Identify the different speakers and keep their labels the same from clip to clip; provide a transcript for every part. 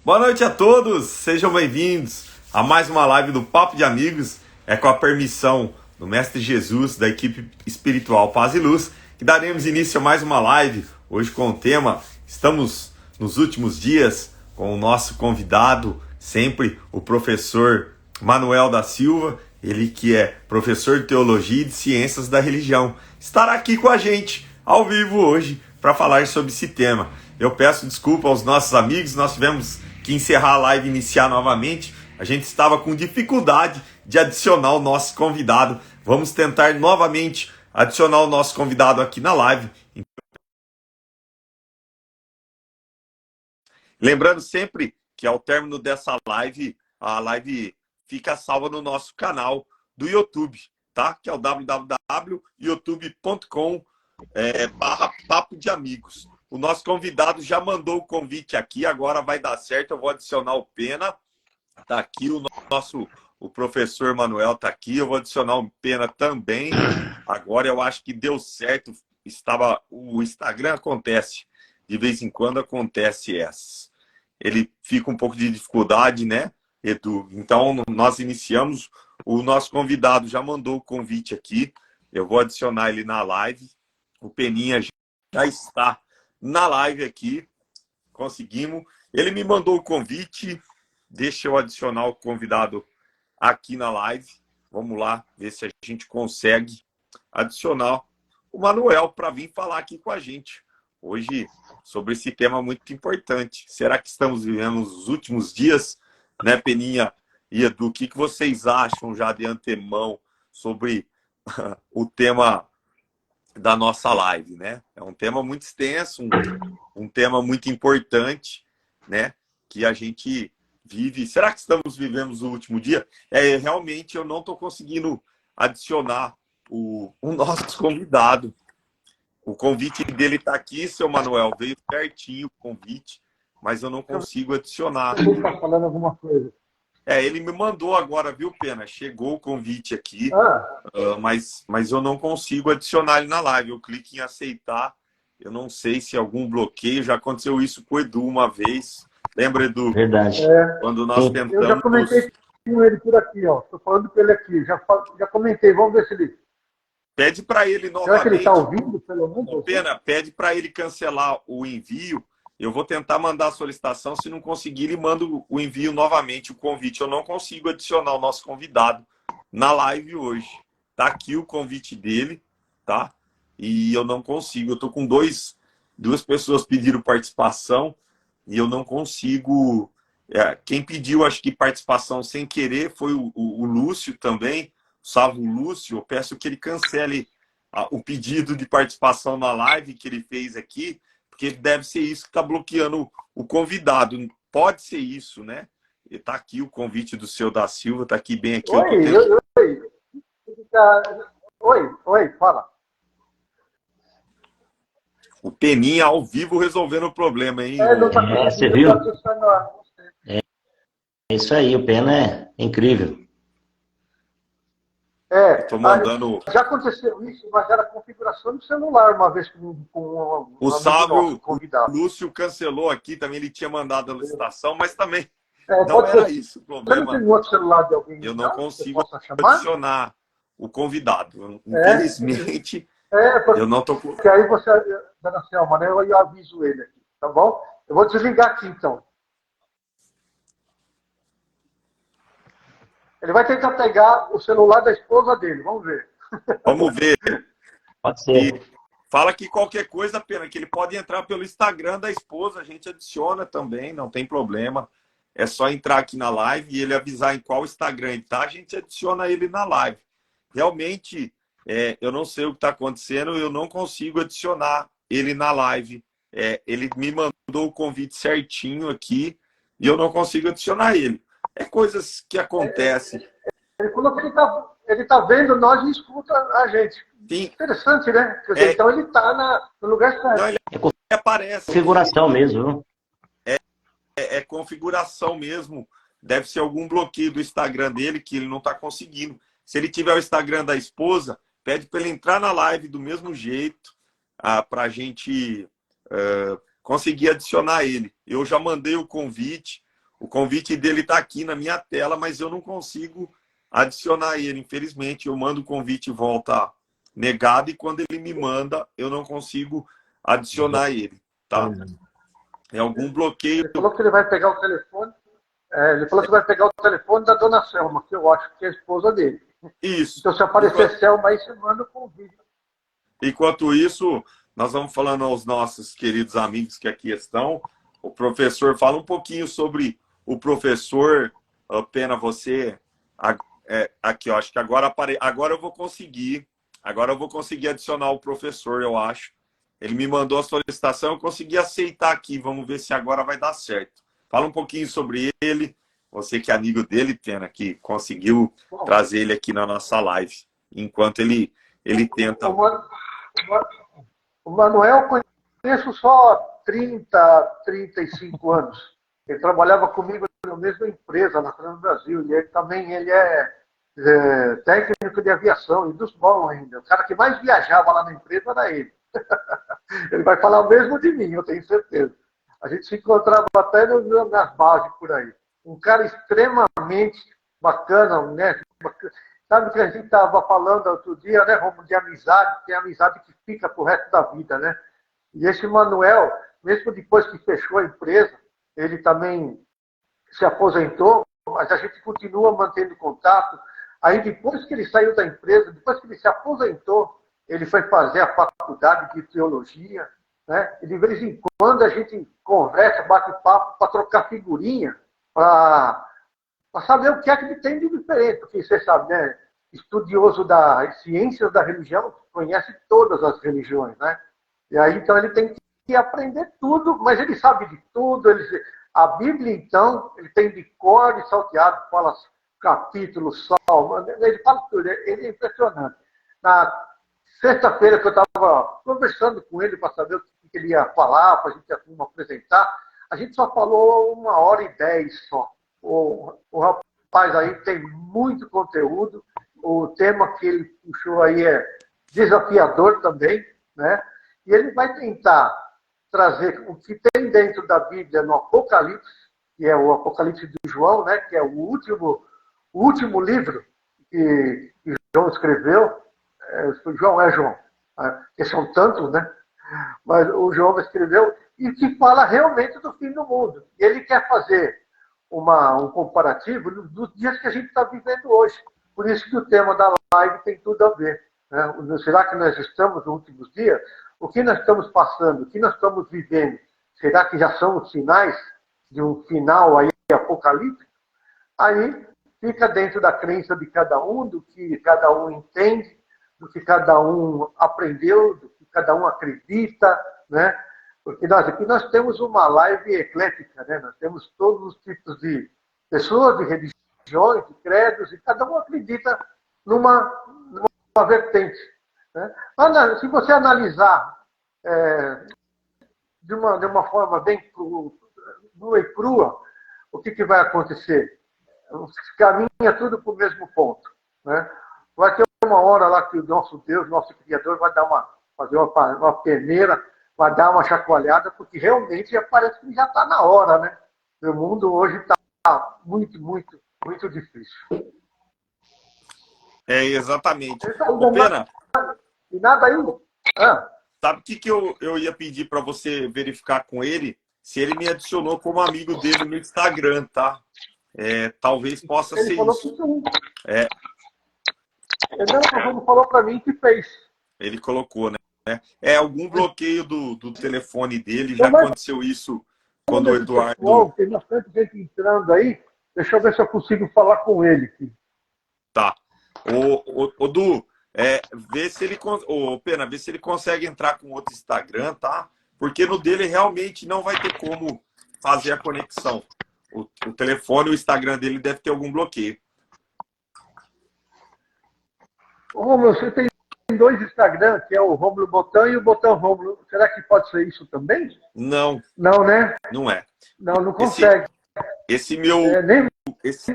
Speaker 1: Boa noite a todos, sejam bem-vindos a mais uma live do Papo de Amigos. É com a permissão do Mestre Jesus, da equipe espiritual Paz e Luz, que daremos início a mais uma live, hoje com o tema Estamos nos últimos dias, com o nosso convidado, sempre o professor Manuel da Silva, ele que é professor de Teologia e de Ciências da Religião, estará aqui com a gente, ao vivo hoje, para falar sobre esse tema. Eu peço desculpa aos nossos amigos, nós tivemos que encerrar a live e iniciar novamente. A gente estava com dificuldade de adicionar o nosso convidado. Vamos tentar novamente adicionar o nosso convidado aqui na live. Lembrando sempre que ao término dessa live, a live fica salva no nosso canal do YouTube, tá? Que é o www.youtube.com/papo de amigos. O nosso convidado já mandou o convite aqui, agora vai dar certo, eu vou adicionar o Pena. Tá aqui o professor Manuel tá aqui, eu vou adicionar o Pena também. Agora eu acho que deu certo. O Instagram acontece, de vez em quando acontece essa. Ele fica um pouco de dificuldade, né, Edu? Então nós iniciamos, o nosso convidado já mandou o convite aqui. Eu vou adicionar ele na live. O Peninha já está na live aqui, conseguimos. Ele me mandou o convite, deixa eu adicionar o convidado aqui na live. Vamos lá, ver se a gente consegue adicionar o Manuel para vir falar aqui com a gente hoje sobre esse tema muito importante. Será que estamos vivendo os últimos dias, né, Peninha e Edu? O que vocês acham já de antemão sobre o tema da nossa live, né? É um tema muito extenso, um tema muito importante, né? Que a gente vive. Será que estamos vivendo o último dia? Realmente eu não estou conseguindo adicionar o nosso convidado. O convite dele está aqui, seu Manuel. Veio certinho o convite, mas eu não consigo adicionar.
Speaker 2: Ele está falando alguma coisa.
Speaker 1: Ele me mandou agora, viu, Pena? Chegou o convite aqui, mas eu não consigo adicionar ele na live. Eu clico em aceitar. Eu não sei se algum bloqueio. Já aconteceu isso com o Edu uma vez. Lembra, Edu?
Speaker 3: Verdade.
Speaker 1: Quando nós tentamos...
Speaker 2: Eu já comentei com ele por aqui, ó. Estou falando com ele aqui. Já comentei. Vamos ver se ele...
Speaker 1: Pede para ele novamente.
Speaker 2: Será que ele está ouvindo, pelo menos?
Speaker 1: Pena, pede para ele cancelar o envio. Eu vou tentar mandar a solicitação. Se não conseguir, ele manda o envio novamente, o convite. Eu não consigo adicionar o nosso convidado na live hoje. Tá aqui o convite dele, tá? E eu não consigo. Eu tô com duas pessoas pediram participação e eu não consigo. Quem pediu, acho que participação sem querer foi o Lúcio também, o Sávio Lúcio. Eu peço que ele cancele o pedido de participação na live que ele fez aqui, porque deve ser isso que está bloqueando o convidado. Pode ser isso, né? Está aqui o convite do seu da Silva, está aqui bem aqui.
Speaker 2: Oi, fala.
Speaker 1: O Peninha ao vivo resolvendo o problema, hein?
Speaker 3: Você viu? É isso aí, o Pena é incrível.
Speaker 1: Estou mandando...
Speaker 2: Já aconteceu isso, mas era configuração do celular uma vez com
Speaker 1: o Sávio Lúcio cancelou aqui, também ele tinha mandado a licitação, mas também não era isso o problema.
Speaker 2: Você não tem outro celular de alguém?
Speaker 1: Eu não consigo adicionar o convidado. Infelizmente, eu não estou...
Speaker 2: Porque aí você, dona Selma, né, eu aviso ele aqui, tá bom? Eu vou desligar aqui, então. Ele vai tentar pegar o celular da esposa dele, vamos ver.
Speaker 1: Vamos ver.
Speaker 3: Pode ser.
Speaker 1: E fala que qualquer coisa, Pena, que ele pode entrar pelo Instagram da esposa, a gente adiciona também, não tem problema. É só entrar aqui na live e ele avisar em qual Instagram ele tá, a gente adiciona ele na live. Realmente, eu não sei o que está acontecendo, eu não consigo adicionar ele na live. Ele me mandou o convite certinho aqui e eu não consigo adicionar ele. Coisas que acontecem.
Speaker 2: Ele falou que ele tá vendo nós e escuta a gente.
Speaker 1: Sim.
Speaker 2: Interessante, né? Então ele está no lugar certo.
Speaker 1: Não, ele aparece.
Speaker 3: Configuração mesmo.
Speaker 1: É configuração mesmo. Deve ser algum bloqueio do Instagram dele que ele não está conseguindo. Se ele tiver o Instagram da esposa, pede para ele entrar na live do mesmo jeito para a gente conseguir adicionar ele. Eu já mandei o convite. O convite dele está aqui na minha tela, mas eu não consigo adicionar ele. Infelizmente, eu mando o convite e volta negado, e quando ele me manda, eu não consigo adicionar ele, tá? É algum bloqueio.
Speaker 2: Ele falou que ele vai pegar o telefone. Ele falou que vai pegar o telefone da dona Selma, que eu acho que é a esposa dele.
Speaker 1: Isso.
Speaker 2: Então, se aparecer Selma aí, você manda o convite.
Speaker 1: Enquanto isso, nós vamos falando aos nossos queridos amigos que aqui estão. O professor fala um pouquinho sobre o professor. Pena, você aqui, eu acho que agora eu vou conseguir. Agora eu vou conseguir adicionar o professor, eu acho. Ele me mandou a solicitação, eu consegui aceitar aqui. Vamos ver se agora vai dar certo. Fala um pouquinho sobre ele. Você que é amigo dele, Pena, que conseguiu trazer ele aqui na nossa live. Enquanto ele tenta...
Speaker 2: O Manuel conheço só 30, 35 anos. Ele trabalhava comigo na mesma empresa, na Fernando Brasil. E ele é técnico de aviação, e dos bons ainda. O cara que mais viajava lá na empresa era ele. Ele vai falar o mesmo de mim, eu tenho certeza. A gente se encontrava até nas bases por aí. Um cara extremamente bacana, né? Sabe o que a gente estava falando outro dia, né, Romulo, de amizade, tem amizade que fica pro resto da vida, né? E esse Manuel, mesmo depois que fechou a empresa, ele também se aposentou, mas a gente continua mantendo contato. Aí depois que ele saiu da empresa, depois que ele se aposentou, ele foi fazer a faculdade de teologia, né? E de vez em quando a gente conversa, bate papo para trocar figurinha, para saber o que é que ele tem de diferente. Porque você sabe, né? Estudioso das ciências da religião, conhece todas as religiões, né? E aí, então, ele tem que aprender tudo, mas ele sabe de tudo. A Bíblia, então, ele tem de cor e salteado, fala capítulos, salmos, ele fala tudo, ele é impressionante. Na sexta-feira que eu estava conversando com ele para saber o que ele ia falar, para a gente apresentar, a gente só falou 1h10 só. O rapaz aí tem muito conteúdo, o tema que ele puxou aí é desafiador também, né? E ele vai tentar trazer o que tem dentro da Bíblia no Apocalipse, que é o Apocalipse de João, né? Que é o último livro que João escreveu. João, porque são tantos, né? Mas o João escreveu e que fala realmente do fim do mundo. E ele quer fazer um comparativo dos dias que a gente está vivendo hoje. Por isso que o tema da live tem tudo a ver. Né? Será que nós estamos nos últimos dias? O que nós estamos passando? O que nós estamos vivendo? Será que já são os sinais de um final aí apocalíptico? Aí fica dentro da crença de cada um, do que cada um entende, do que cada um aprendeu, do que cada um acredita, né? Porque aqui nós temos uma live eclética, né? Nós temos todos os tipos de pessoas, de religiões, de credos, e cada um acredita numa vertente. Né? Mas, se você analisar de uma forma bem nua e crua, o que vai acontecer? Caminha tudo para o mesmo ponto. Né? Vai ter uma hora lá que o nosso Deus, nosso Criador, vai fazer uma peneira, vai dar uma chacoalhada, porque realmente parece que já está na hora, né? O mundo hoje está muito, muito, muito difícil.
Speaker 1: Exatamente. Ô, Pena,
Speaker 2: e nada aí.
Speaker 1: Sabe o que eu ia pedir para você verificar com ele? Se ele me adicionou como amigo dele no Instagram, tá? Talvez possa
Speaker 2: ele
Speaker 1: ser
Speaker 2: falou
Speaker 1: isso.
Speaker 2: Que sim. Ele falou para mim que fez.
Speaker 1: Ele colocou, né? Algum bloqueio do telefone dele. Já aconteceu isso quando o Eduardo...
Speaker 2: Pessoal, tem bastante gente entrando aí. Deixa eu ver se eu consigo falar com ele aqui.
Speaker 1: Tá. Ô Du, vê se ele... Pena, vê se ele consegue entrar com outro Instagram, tá? Porque no dele realmente não vai ter como fazer a conexão. O telefone, o Instagram dele deve ter algum bloqueio.
Speaker 2: Romulo, você tem 2 Instagram, que é o Romulo Botão e o Botão Romulo. Será que pode ser isso também?
Speaker 1: Não.
Speaker 2: Não, né?
Speaker 1: Não é.
Speaker 2: Não consegue.
Speaker 1: Esse meu...
Speaker 2: Você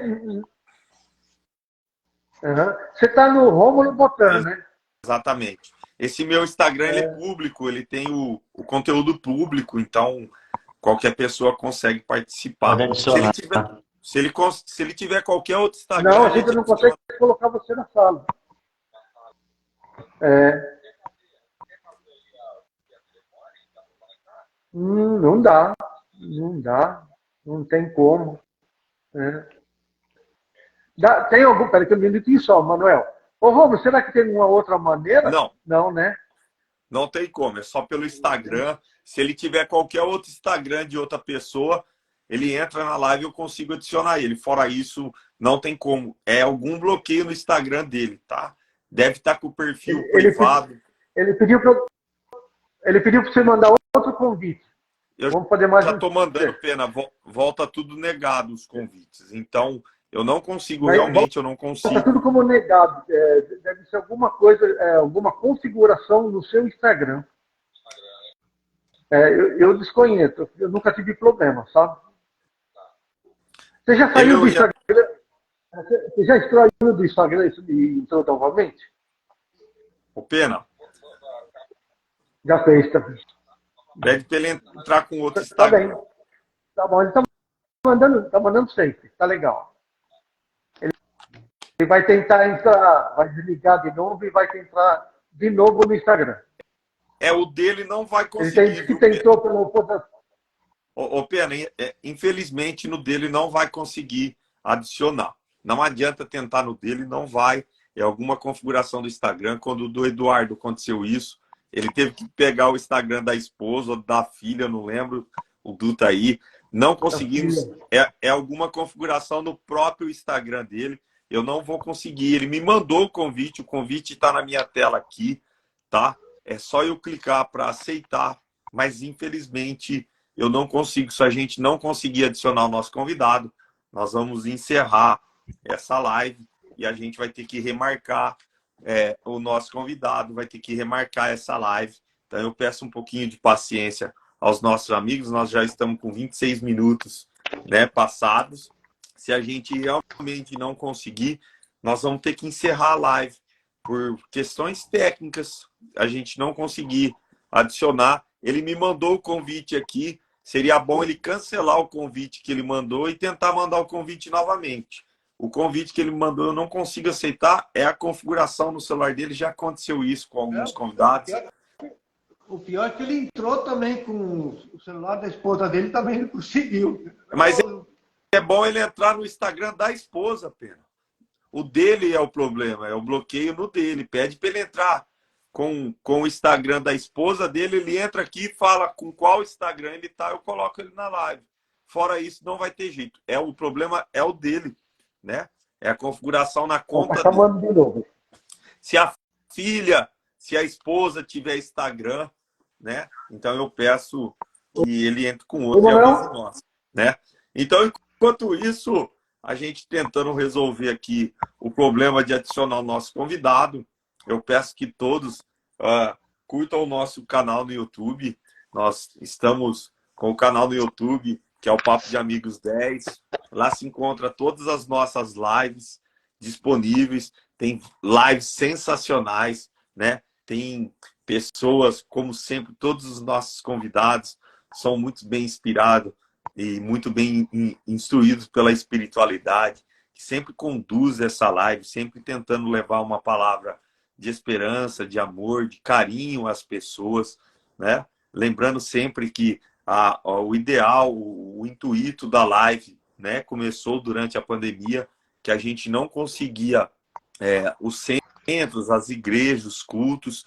Speaker 2: está no Romulo Botão, né?
Speaker 1: Exatamente. Esse meu Instagram ele é público, ele tem o conteúdo público, então qualquer pessoa consegue participar.
Speaker 3: Pode adicionar.
Speaker 1: Se ele tiver qualquer outro Instagram,
Speaker 2: Não, a gente não consegue colocar você na sala. Não dá, não tem como. Tem algum... Peraí que eu me minutinho só, Manuel. Ô, Romulo, será que tem uma outra maneira?
Speaker 1: Não.
Speaker 2: Não, né?
Speaker 1: Não tem como, é só pelo Instagram. Se ele tiver qualquer outro Instagram de outra pessoa, ele entra na live e eu consigo adicionar ele. Fora isso, não tem como. É algum bloqueio no Instagram dele, tá? Deve estar com o perfil privado.
Speaker 2: Ele pediu para você mandar outro convite.
Speaker 1: Vamos fazer mais já estou mandando, Pena. Volta tudo negado os convites. Então, eu não consigo, realmente, eu não consigo.
Speaker 2: Está tudo como negado. Deve ser alguma coisa, alguma configuração no seu Instagram. Eu desconheço, eu nunca tive problema, sabe? Você já saiu do Instagram? Você já extraiu do Instagram e entrou novamente?
Speaker 1: O Pena.
Speaker 2: Já fez, tá?
Speaker 1: Pede para ele entrar com outro Instagram.
Speaker 2: Tá bem. Tá bom, ele tá mandando sempre, tá legal. Ele vai tentar entrar, vai desligar de novo e vai tentar de novo no Instagram.
Speaker 1: O dele não vai conseguir.
Speaker 2: Ele disse que tentou pelo...
Speaker 1: Ô, Pena, infelizmente no dele não vai conseguir adicionar. Não adianta tentar no dele, não vai. É alguma configuração do Instagram. Quando do Eduardo aconteceu isso, ele teve que pegar o Instagram da esposa ou da filha, não lembro, o Du tá aí. Não conseguimos. É alguma configuração no próprio Instagram dele. Eu não vou conseguir. Ele me mandou o convite está na minha tela aqui, tá? É só eu clicar para aceitar, mas infelizmente eu não consigo. Se a gente não conseguir adicionar o nosso convidado, nós vamos encerrar essa live e a gente vai ter que remarcar o nosso convidado, vai ter que remarcar essa live. Então eu peço um pouquinho de paciência aos nossos amigos. Nós já estamos com 26 minutos, né, passados. Se a gente realmente não conseguir, nós vamos ter que encerrar a live. Por questões técnicas, a gente não conseguir adicionar. Ele me mandou o convite aqui. Seria bom ele cancelar o convite que ele mandou e tentar mandar o convite novamente. O convite que ele mandou eu não consigo aceitar. É a configuração no celular dele. Já aconteceu isso com alguns convidados.
Speaker 2: O pior é que ele entrou também com o celular da esposa dele, também ele conseguiu.
Speaker 1: Mas é bom ele entrar no Instagram da esposa, Pena. O dele é o problema, é o bloqueio no dele. Pede para ele entrar com o Instagram da esposa dele, ele entra aqui e fala com qual Instagram ele tá, eu coloco ele na live. Fora isso, não vai ter jeito. O problema é o dele, né? É a configuração na conta dele.
Speaker 2: De novo.
Speaker 1: Se a filha, se a esposa tiver Instagram, né? Então eu peço que ele entre com outro e avise nós, né? Então, enquanto isso, a gente tentando resolver aqui o problema de adicionar o nosso convidado, eu peço que todos curtam o nosso canal no YouTube. Nós estamos com o canal no YouTube, que é o Papo de Amigos 10. Lá se encontra todas as nossas lives disponíveis. Tem lives sensacionais, né? Tem pessoas, como sempre, todos os nossos convidados são muito bem inspirados e muito bem instruídos pela espiritualidade, que sempre conduz essa live, sempre tentando levar uma palavra de esperança, de amor, de carinho às pessoas, né? Lembrando sempre que o ideal, o intuito da live, né, começou durante a pandemia, que a gente não conseguia, os centros, as igrejas, os cultos,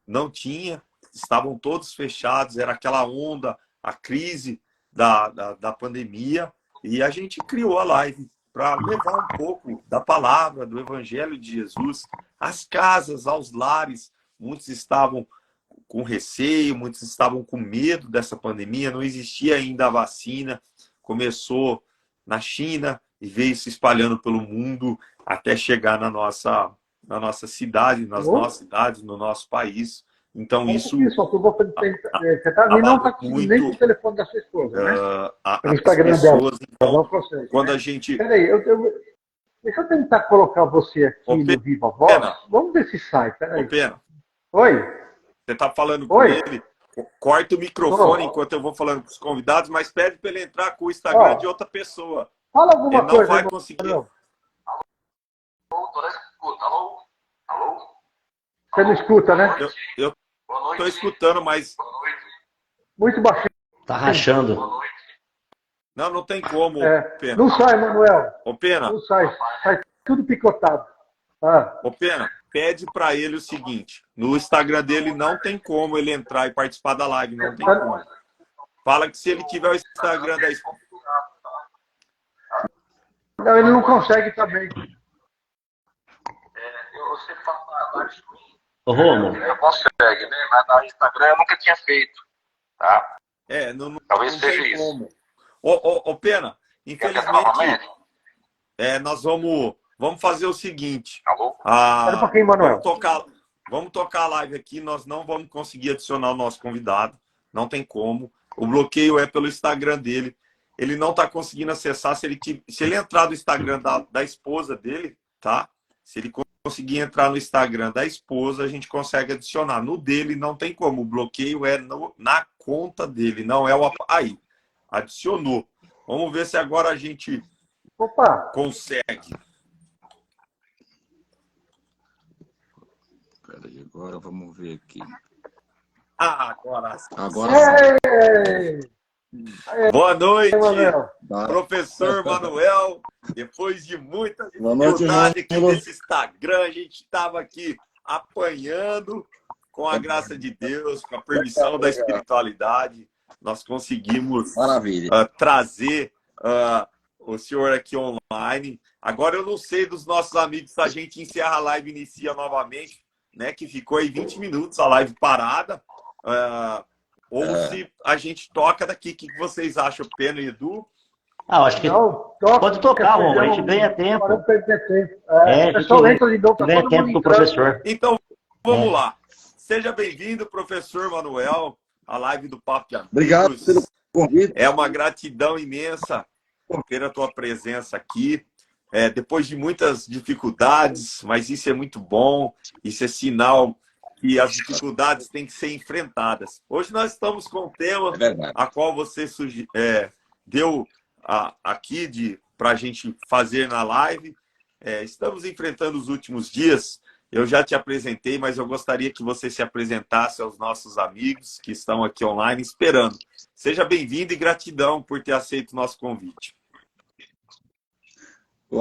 Speaker 1: não tinha, estavam todos fechados, era aquela onda, a crise da pandemia, e a gente criou a live para levar um pouco da palavra, do Evangelho de Jesus às casas, aos lares. Muitos estavam com receio, muitos estavam com medo dessa pandemia, não existia ainda a vacina, começou na China e veio se espalhando pelo mundo até chegar na nossa cidade, nas nossas cidades, no nosso país. Então isso...
Speaker 2: Você não está conseguindo nem com o telefone da sua esposa, né?
Speaker 1: As pessoas, então, quando a gente...
Speaker 2: Peraí, deixa eu tentar colocar você aqui no Viva Voz. Vamos ver se sai, peraí.
Speaker 1: Pena.
Speaker 2: Oi?
Speaker 1: Você está falando com ele, Corta o microfone enquanto eu vou falando com os convidados, mas pede para ele entrar com o Instagram de outra pessoa.
Speaker 2: Fala alguma
Speaker 1: Ele não
Speaker 2: coisa,
Speaker 1: vai conseguir.
Speaker 2: Alô? Você não escuta, né?
Speaker 1: Eu estou escutando, mas...
Speaker 2: Muito baixinho.
Speaker 3: Tá rachando.
Speaker 1: Não tem como, Pena.
Speaker 2: Não sai, Manuel.
Speaker 1: Ô, Pena.
Speaker 2: Não sai. Sai tudo picotado.
Speaker 1: Ô, Pena, pede para ele o seguinte. No Instagram dele não tem como ele entrar e participar da live. Não tem como. Fala que se ele tiver o Instagram da esposa...
Speaker 2: Não, ele não consegue também.
Speaker 4: Você fala live stream.
Speaker 3: Ô, Romo.
Speaker 4: Eu consegue, né? Mas no Instagram eu nunca tinha feito. Tá?
Speaker 1: Talvez seja isso. Como. Ô, Pena, infelizmente, nós vamos fazer o seguinte.
Speaker 2: Alô? Espera um pouquinho, Manuel.
Speaker 1: Vamos tocar a live aqui, nós não vamos conseguir adicionar o nosso convidado, não tem como. O bloqueio é pelo Instagram dele. Ele não está conseguindo acessar. Se ele entrar no Instagram da esposa dele, tá? Se ele conseguir entrar no Instagram da esposa, a gente consegue adicionar. No dele não tem como. O bloqueio é na conta dele, não é o... Aí, adicionou. Vamos ver se agora a gente consegue.
Speaker 5: Peraí, agora vamos ver aqui.
Speaker 1: Agora sim.
Speaker 2: Boa noite,
Speaker 1: professor Manuel. Depois de muita dificuldade aqui nesse Instagram, a gente estava aqui apanhando, com a graça de Deus, com a permissão da espiritualidade, nós conseguimos trazer o senhor aqui online. Agora eu não sei dos nossos amigos se a gente encerra a live e inicia novamente, né? Que ficou aí 20 minutos a live parada. Ou se a gente toca daqui. O que vocês acham, Pena e Edu?
Speaker 3: Acho que pode tocar, Romo. A gente ganha tempo. A gente ganha tempo com o professor.
Speaker 1: Então, vamos lá. Seja bem-vindo, professor Manuel, à live do Papo de Amigos.
Speaker 5: Obrigado pelo convite.
Speaker 1: É uma gratidão imensa ter a tua presença aqui. Depois de muitas dificuldades, mas isso é muito bom. Isso é sinal que as dificuldades têm que ser enfrentadas. Hoje nós estamos com um tema a qual você deu aqui para a gente fazer na live. Estamos enfrentando os últimos dias. Eu já te apresentei, mas eu gostaria que você se apresentasse aos nossos amigos que estão aqui online esperando. Seja bem-vindo e gratidão por ter aceito o nosso convite.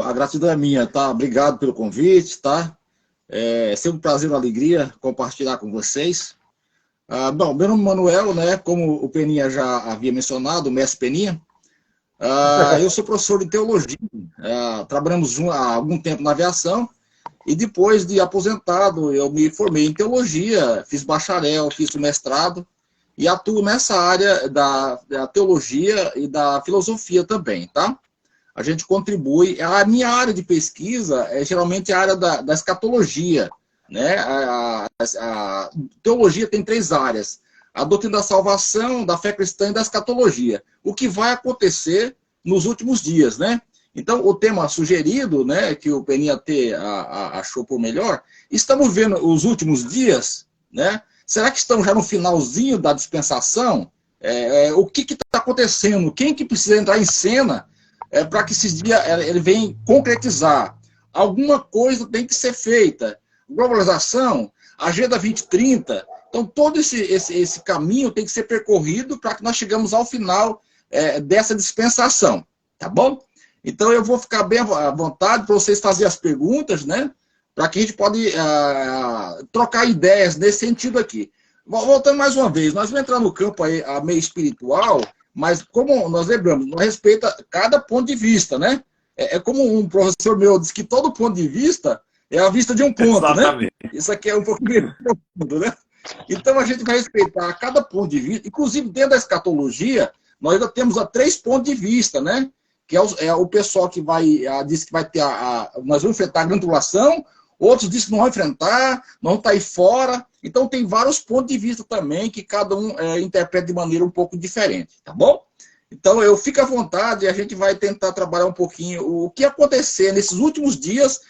Speaker 5: A gratidão é minha, tá? Obrigado pelo convite, tá? É sempre um prazer e uma alegria compartilhar com vocês. Bom, meu nome é Manuel, né? Como o Peninha já havia mencionado, o mestre Peninha. Eu sou professor de teologia. Trabalhamos há algum tempo na aviação. E depois de aposentado, eu me formei em teologia, fiz bacharel, fiz o mestrado. E atuo nessa área da teologia e da filosofia também, tá? A gente contribui. A minha área de pesquisa é geralmente a área da escatologia, né? A teologia tem 3 áreas: a doutrina da salvação, da fé cristã e da escatologia. O que vai acontecer nos últimos dias, né? Então, o tema sugerido, né, que o Peninha achou por melhor, estamos vendo os últimos dias, né? Será que estamos já no finalzinho da dispensação? O que está acontecendo? Quem que precisa entrar em cena para que esses dias ele venha concretizar? Alguma coisa tem que ser feita. Globalização, Agenda 2030. Então, todo esse caminho tem que ser percorrido para que nós chegamos ao final dessa dispensação. Tá bom? Então, eu vou ficar bem à vontade para vocês fazerem as perguntas, né? Para que a gente pode trocar ideias nesse sentido aqui. Voltando mais uma vez, nós vamos entrar no campo aí, meio espiritual, mas como nós lembramos, nós respeita cada ponto de vista, né? É como um professor meu disse que todo ponto de vista é a vista de um ponto,
Speaker 1: Exatamente.
Speaker 5: Né? Isso aqui é um pouco meio profundo, né? Então a gente vai respeitar cada ponto de vista, inclusive dentro da escatologia, nós já temos 3 pontos de vista, né? Que é o pessoal que diz que vai ter nós vamos enfrentar a grande tribulação, outros dizem que não vão enfrentar, não está aí fora. Então tem vários pontos de vista também que cada um interpreta de maneira um pouco diferente, tá bom? Então eu fico à vontade e a gente vai tentar trabalhar um pouquinho o que acontecer nesses últimos dias,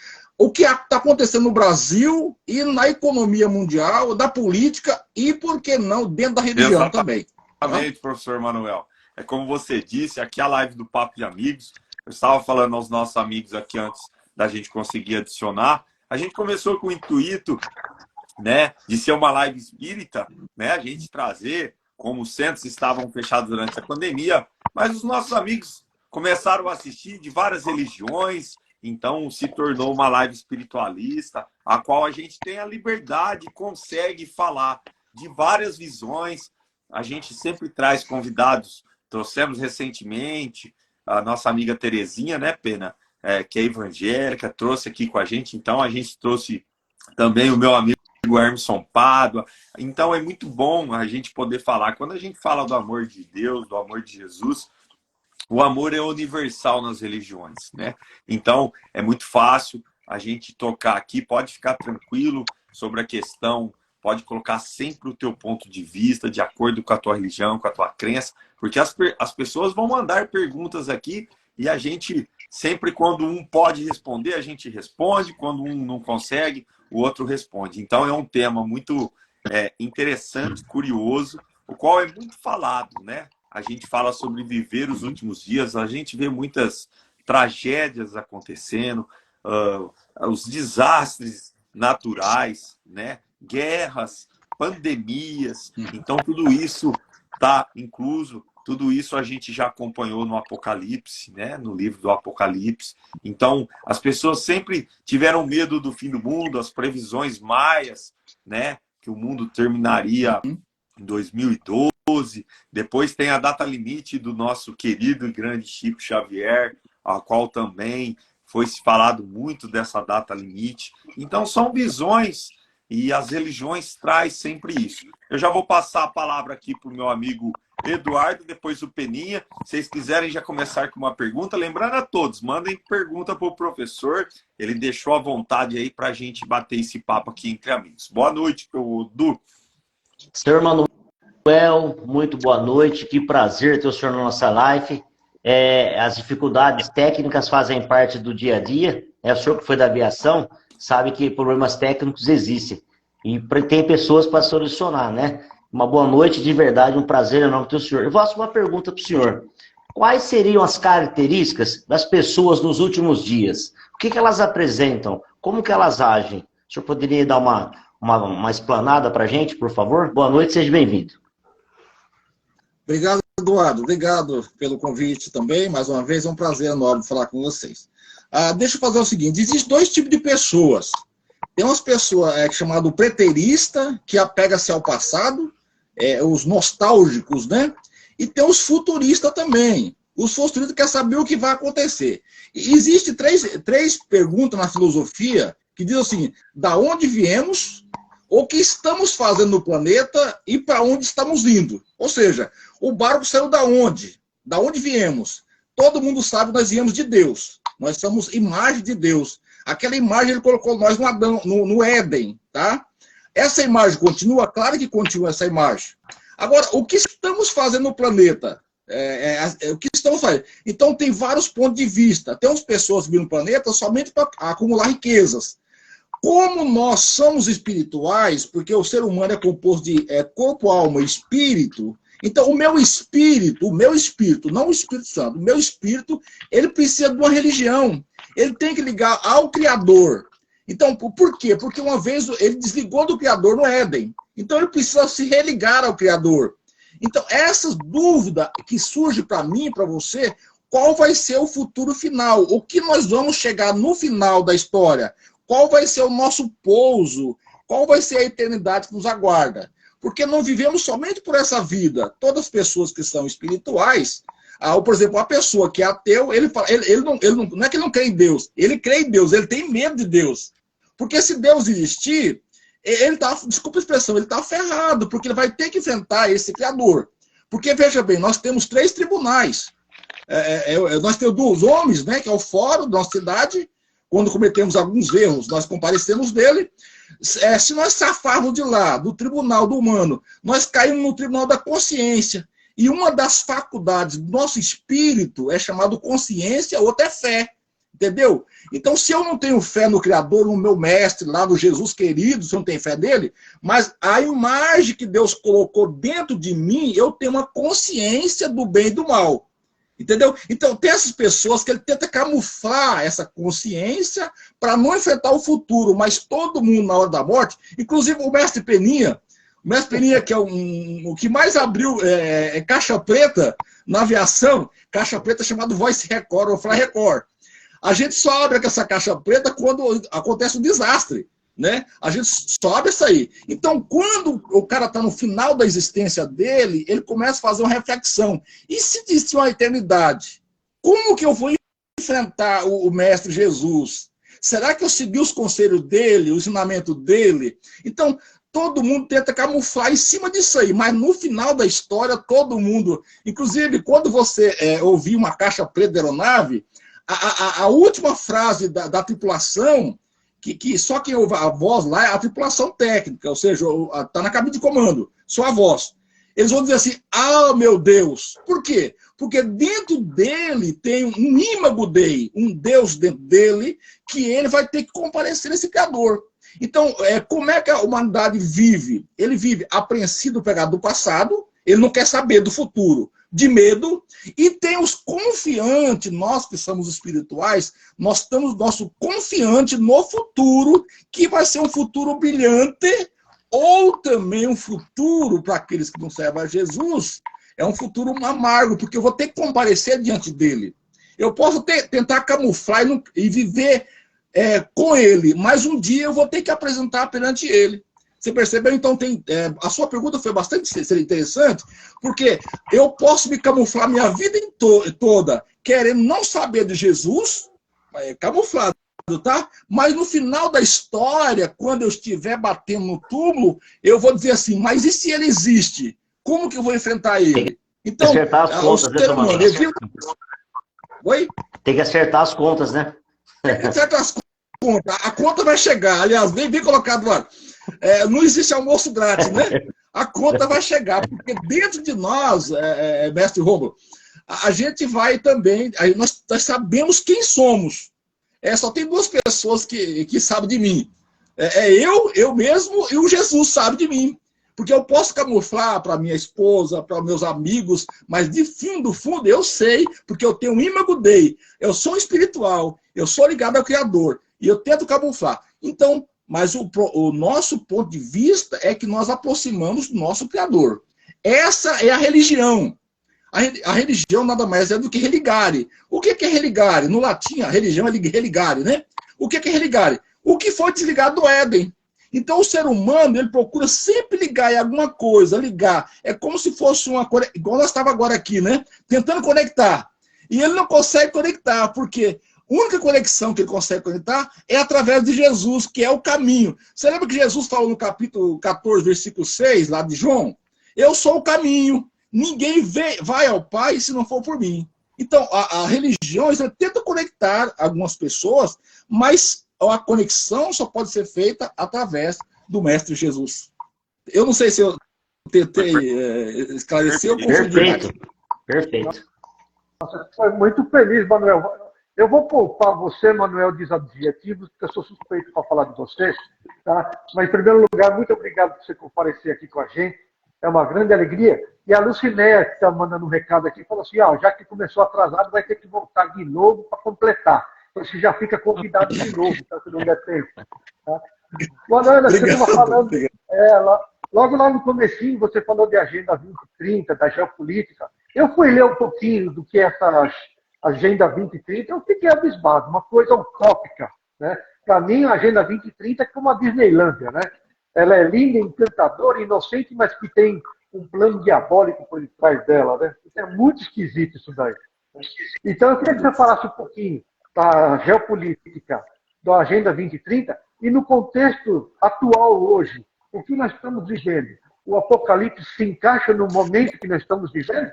Speaker 5: o que está acontecendo no Brasil e na economia mundial, da política e, por que não, dentro da religião também.
Speaker 1: Exatamente, professor Manuel. É como você disse, aqui a live do Papo de Amigos, eu estava falando aos nossos amigos aqui antes da gente conseguir adicionar, a gente começou com o intuito, né, de ser uma live espírita, né, a gente trazer, como os centros estavam fechados durante a pandemia, mas os nossos amigos começaram a assistir de várias religiões, então se tornou uma live espiritualista, a qual a gente tem a liberdade, consegue falar de várias visões. A gente sempre traz convidados, trouxemos recentemente a nossa amiga Terezinha, né, Pena, que é evangélica, trouxe aqui com a gente, então a gente trouxe também o meu amigo Emerson Pádua. Então é muito bom a gente poder falar, quando a gente fala do amor de Deus, do amor de Jesus, o amor é universal nas religiões, né? Então é muito fácil a gente tocar aqui, pode ficar tranquilo sobre a questão, pode colocar sempre o teu ponto de vista, de acordo com a tua religião, com a tua crença, porque as pessoas vão mandar perguntas aqui e a gente, sempre quando um pode responder, a gente responde, quando um não consegue, o outro responde. Então é um tema muito interessante, curioso, o qual é muito falado, né? A gente fala sobre viver os últimos dias, a gente vê muitas tragédias acontecendo, os desastres naturais, né? Guerras, pandemias, então tudo isso está incluso, tudo isso a gente já acompanhou no Apocalipse, né? No livro do Apocalipse. Então, as pessoas sempre tiveram medo do fim do mundo, as previsões maias, né? Que o mundo terminaria em 2012. Depois tem a data limite do nosso querido e grande Chico Xavier, a qual também foi se falado muito dessa data limite. Então, são visões e as religiões traz sempre isso. Eu já vou passar a palavra aqui para o meu amigo Eduardo, depois o Peninha. Se vocês quiserem já começar com uma pergunta, lembrando a todos, mandem pergunta para o professor. Ele deixou à vontade aí para a gente bater esse papo aqui entre amigos. Boa noite, Du.
Speaker 3: Senhor Manuel, muito boa noite. Que prazer ter o senhor na nossa live. As dificuldades técnicas fazem parte do dia a dia. O senhor que foi da aviação sabe que problemas técnicos existem. E tem pessoas para solucionar, né? Uma boa noite, de verdade, um prazer enorme ter o senhor. Eu faço uma pergunta para o senhor. Quais seriam as características das pessoas nos últimos dias? O que elas apresentam? Como que elas agem? O senhor poderia dar uma explanada para a gente, por favor? Boa noite, seja bem-vindo.
Speaker 5: Obrigado, Eduardo. Obrigado pelo convite também. Mais uma vez, é um prazer enorme falar com vocês. Deixa eu fazer o seguinte. Existem dois tipos de pessoas. Tem umas pessoas chamado preterista, que apega-se ao passado, os nostálgicos, né? E tem os futuristas também. Os futuristas querem saber o que vai acontecer. E existe três perguntas na filosofia que dizem assim, da onde viemos, o que estamos fazendo no planeta e para onde estamos indo. Ou seja, o barco saiu da onde? Da onde viemos? Todo mundo sabe que nós viemos de Deus. Nós somos imagem de Deus. Aquela imagem ele colocou nós no Adão, no Éden, tá? Essa imagem continua? Claro que continua essa imagem. Agora, o que estamos fazendo no planeta? O que estamos fazendo? Então, tem vários pontos de vista. Tem umas pessoas vindo no planeta somente para acumular riquezas. Como nós somos espirituais, porque o ser humano é composto de corpo, alma e espírito, então o meu espírito, não o Espírito Santo, o meu espírito, ele precisa de uma religião. Ele tem que ligar ao Criador. Então, por quê? Porque uma vez ele desligou do Criador no Éden. Então, ele precisa se religar ao Criador. Então, essas dúvidas que surgem para mim e para você, qual vai ser o futuro final? O que nós vamos chegar no final da história? Qual vai ser o nosso pouso? Qual vai ser a eternidade que nos aguarda? Porque não vivemos somente por essa vida. Todas as pessoas que são espirituais, por exemplo, a pessoa que é ateu, ele não é que ele não crê em Deus, ele crê em Deus, ele tem medo de Deus. Porque se Deus existir, ele tá, desculpa a expressão, ele está ferrado, porque ele vai ter que enfrentar esse Criador. Porque, veja bem, nós temos 3 tribunais. Nós temos 2 homens, né, que é o fórum da nossa cidade. Quando cometemos alguns erros, nós comparecemos dele. Se nós safarmos de lá, do tribunal do humano, nós caímos no tribunal da consciência. E uma das faculdades do nosso espírito é chamado consciência, outra é fé. Entendeu? Então, se eu não tenho fé no Criador, no meu mestre, lá no Jesus querido, se eu não tenho fé nele, mas a imagem que Deus colocou dentro de mim, eu tenho uma consciência do bem e do mal. Entendeu? Então, tem essas pessoas que ele tenta camuflar essa consciência para não enfrentar o futuro, mas todo mundo na hora da morte, inclusive o mestre Peninha, que é o que mais abriu caixa preta na aviação, caixa preta chamada Voice Record ou Fly Record. A gente só abre essa caixa preta quando acontece um desastre, né? A gente só abre isso aí. Então, quando o cara está no final da existência dele, ele começa a fazer uma reflexão. E se existe uma eternidade? Como que eu vou enfrentar o Mestre Jesus? Será que eu segui os conselhos dele, o ensinamento dele? Então, todo mundo tenta camuflar em cima disso aí, mas no final da história, todo mundo... Inclusive, quando você ouvir uma caixa preta da aeronave, a última frase da tripulação, que só quem ouve a voz lá é a tripulação técnica, ou seja, está na cabine de comando, só a voz. Eles vão dizer assim, ah, meu Deus. Por quê? Porque dentro dele tem um ímago Dei, um Deus dentro dele, que ele vai ter que comparecer nesse Criador. Então, como é que a humanidade vive? Ele vive apreensivo do pecado do passado, ele não quer saber do futuro, de medo, e tem os confiantes, nós que somos espirituais, nós estamos nosso confiante no futuro, que vai ser um futuro brilhante, ou também um futuro, para aqueles que não servem a Jesus, é um futuro amargo, porque eu vou ter que comparecer diante dele. Eu posso tentar camuflar e viver com ele, mas um dia eu vou ter que apresentar perante ele. Você percebeu? Então, a sua pergunta foi bastante interessante, porque eu posso me camuflar minha vida toda querendo não saber de Jesus, camuflado, tá? Mas no final da história, quando eu estiver batendo no túmulo, eu vou dizer assim, mas e se ele existe? Como que eu vou enfrentar ele? Então,
Speaker 3: acertar as contas,
Speaker 5: ser humano, Oi?
Speaker 3: Tem que acertar as contas, né?
Speaker 5: Tem que acertar as contas. A conta vai chegar, aliás, bem colocado lá. Não existe almoço grátis, né? A conta vai chegar, porque dentro de nós, mestre Rômulo, a gente vai também, nós sabemos quem somos. Só tem duas pessoas que sabem de mim. Eu mesmo e o Jesus sabe de mim. Porque eu posso camuflar para minha esposa, para meus amigos, mas de fundo, eu sei, porque eu tenho um ímago Dei. Eu sou espiritual, eu sou ligado ao Criador, e eu tento camuflar. Então, mas o nosso ponto de vista é que nós aproximamos do nosso Criador. Essa é a religião. A religião nada mais é do que religare. O que é religare? No latim, a religião é religare, né? O que é religare? O que foi desligado do Éden. Então, o ser humano, ele procura sempre ligar em alguma coisa, ligar. É como se fosse uma coisa, igual nós estávamos agora aqui, né? Tentando conectar. E ele não consegue conectar, porque a única conexão que ele consegue conectar é através de Jesus, que é o caminho. Você lembra que Jesus falou no capítulo 14, versículo 6, lá de João? Eu sou o caminho. Ninguém vai ao Pai se não for por mim. Então, a religião tenta conectar algumas pessoas, mas a conexão só pode ser feita através do Mestre Jesus. Eu não sei se eu tentei esclarecer ou confundi.
Speaker 3: Perfeito.
Speaker 2: Nossa, foi muito feliz, Manuel. Eu vou poupar você, Manuel, dos adjetivos, porque eu sou suspeito para falar de você. Tá? Mas, em primeiro lugar, muito obrigado por você comparecer aqui com a gente. É uma grande alegria. E a Lucinéia, que está mandando um recado aqui, falou assim, já que começou atrasado, vai ter que voltar de novo para completar. Então, você já fica convidado de novo, tá? Se não der tempo. Tá? Manuel, você estava falando... logo lá no comecinho, você falou de Agenda 2030, da geopolítica. Eu fui ler um pouquinho do que é essa Agenda 2030, eu fiquei abismado. Uma coisa utópica. Né? Para mim, a Agenda 2030 é como a Disneylândia, né? Ela é linda, encantadora, inocente, mas que tem um plano diabólico por trás dela, né? É muito esquisito isso daí. Então, eu queria que você falasse um pouquinho da geopolítica, da Agenda 2030, e no contexto atual hoje, o que nós estamos vivendo. O Apocalipse se encaixa no momento que nós estamos vivendo?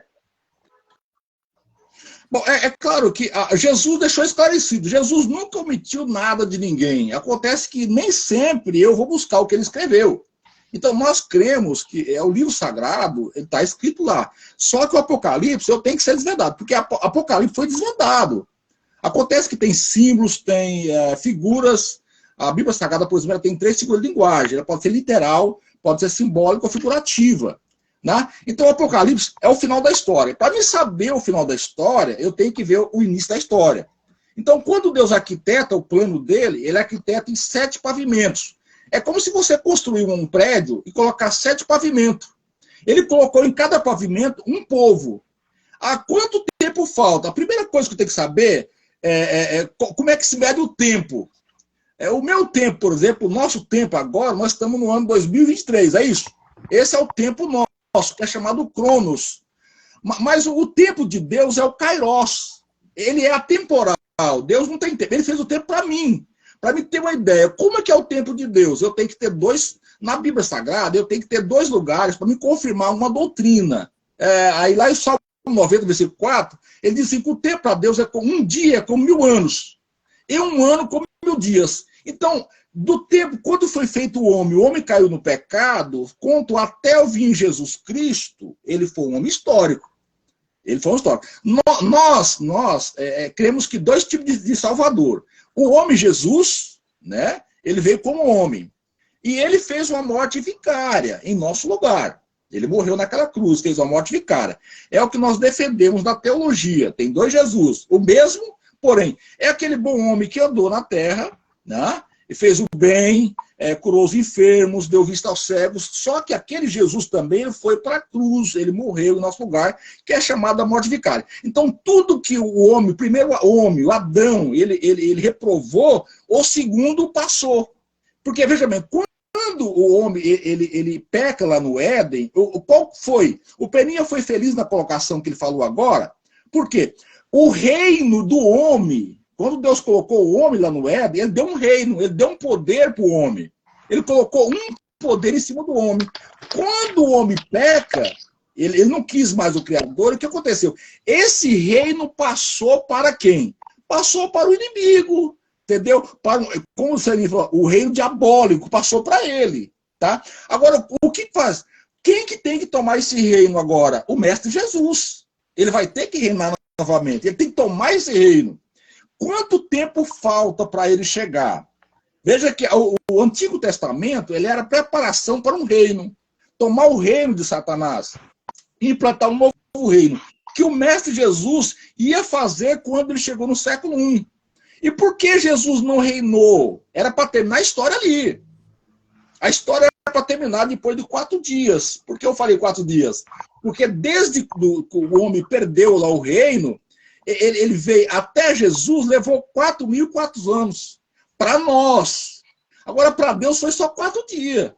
Speaker 5: Bom, é claro que Jesus deixou esclarecido. Jesus nunca omitiu nada de ninguém. Acontece que nem sempre eu vou buscar o que ele escreveu. Então, nós cremos que é o livro sagrado, ele está escrito lá. Só que o Apocalipse eu tenho que ser desvendado, porque Apocalipse foi desvendado. Acontece que tem símbolos, tem figuras. A Bíblia Sagrada, por exemplo, ela tem 3 figuras de linguagem. Ela pode ser literal, pode ser simbólica ou figurativa. Né? Então, o Apocalipse é o final da história. Para mim saber o final da história, eu tenho que ver o início da história. Então, quando Deus arquiteta o plano dele, ele arquiteta em 7 pavimentos. É como se você construir um prédio e colocar 7 pavimentos. Ele colocou em cada pavimento um povo. Há quanto tempo falta? A primeira coisa que eu tenho que saber é como é que se mede o tempo. O meu tempo, por exemplo, o nosso tempo agora, nós estamos no ano 2023, é isso? Esse é o tempo nosso, que é chamado Cronos. Mas o tempo de Deus é o Kairos. Ele é atemporal. Deus não tem tempo. Ele fez o tempo para mim. Para me ter uma ideia, como é que é o tempo de Deus? Eu tenho que ter 2, na Bíblia Sagrada, eu tenho que ter 2 lugares para me confirmar uma doutrina. Aí lá em Salmo 90, versículo 4, ele diz assim, que o tempo para Deus é como um dia, como 1000 anos. E um ano como 1000 dias. Então, do tempo, quando foi feito o homem caiu no pecado, quanto até eu vir Jesus Cristo, ele foi um homem histórico. Ele foi um histórico. Nós cremos que 2 tipos de Salvador. O homem Jesus, né, ele veio como homem. E ele fez uma morte vicária em nosso lugar. Ele morreu naquela cruz, fez uma morte vicária. É o que nós defendemos na teologia. Tem 2 Jesus. O mesmo, porém, é aquele bom homem que andou na terra, né, e fez o bem, curou os enfermos, deu vista aos cegos. Só que aquele Jesus também ele foi para a cruz, ele morreu em nosso lugar, que é chamado a morte vicária. Então, tudo que o homem, primeiro o homem, o Adão, ele reprovou, o segundo passou. Porque, veja bem, quando o homem ele peca lá no Éden, qual foi? O Peninha foi feliz na colocação que ele falou agora, porque o reino do homem, quando Deus colocou o homem lá no Éden, ele deu um reino, ele deu um poder para o homem. Ele colocou um poder em cima do homem. Quando o homem peca, ele não quis mais o Criador, o que aconteceu? Esse reino passou para quem? Passou para o inimigo, entendeu? Como o Salim falou, o reino diabólico passou para ele. Tá? Agora, o que faz? Quem que tem que tomar esse reino agora? O Mestre Jesus. Ele vai ter que reinar novamente, ele tem que tomar esse reino. Quanto tempo falta para ele chegar? Veja que o Antigo Testamento ele era preparação para um reino. Tomar o reino de Satanás e implantar um novo reino. Que o Mestre Jesus ia fazer quando ele chegou no século I. E por que Jesus não reinou? Era para terminar a história ali. A história era para terminar depois de 4 dias. Por que eu falei 4 dias? Porque desde que o homem perdeu lá o reino, ele veio até Jesus, levou 4.400 anos. Para nós. Agora, para Deus, foi só 4 dias.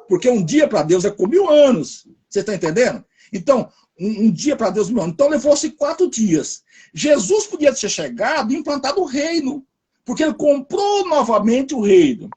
Speaker 5: Porque um dia para Deus é com 1000 anos. Você está entendendo? Então, um dia para Deus, 1000 anos. Então, levou-se 4 dias. Jesus podia ter chegado e implantado o reino. Porque ele comprou novamente o reino.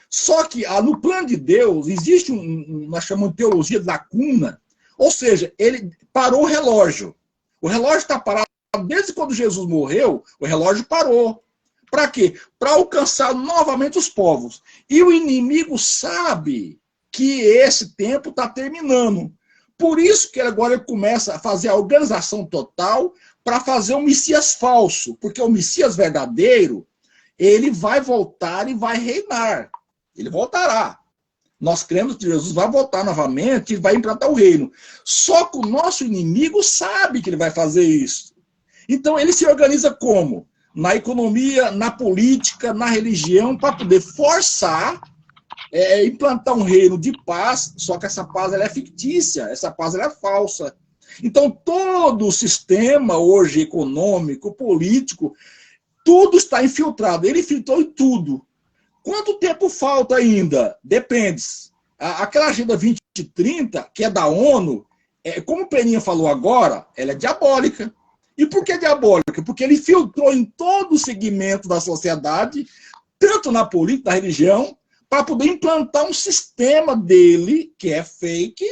Speaker 5: Só que, no plano de Deus, existe nós chamamos de teologia de lacuna. Ou seja, ele parou o relógio. O relógio está parado. Desde quando Jesus morreu, o relógio parou. Para quê? Para alcançar novamente os povos. E o inimigo sabe que esse tempo está terminando. Por isso que agora ele começa a fazer a organização total para fazer um Messias falso. Porque o Messias verdadeiro, ele vai voltar e vai reinar. Ele voltará. Nós cremos que Jesus vai voltar novamente e vai implantar o reino. Só que o nosso inimigo sabe que ele vai fazer isso. Então, ele se organiza como? Na economia, na política, na religião, para poder forçar, implantar um reino de paz, só que essa paz ela é fictícia, essa paz ela é falsa. Então, todo o sistema hoje econômico, político, tudo está infiltrado. Ele infiltrou em tudo. Quanto tempo falta ainda? Depende. Aquela Agenda 2030, que é da ONU, como o Peninha falou agora, ela é diabólica. E por que diabólica? Porque ele filtrou em todo o segmento da sociedade, tanto na política, na religião, para poder implantar um sistema dele, que é fake.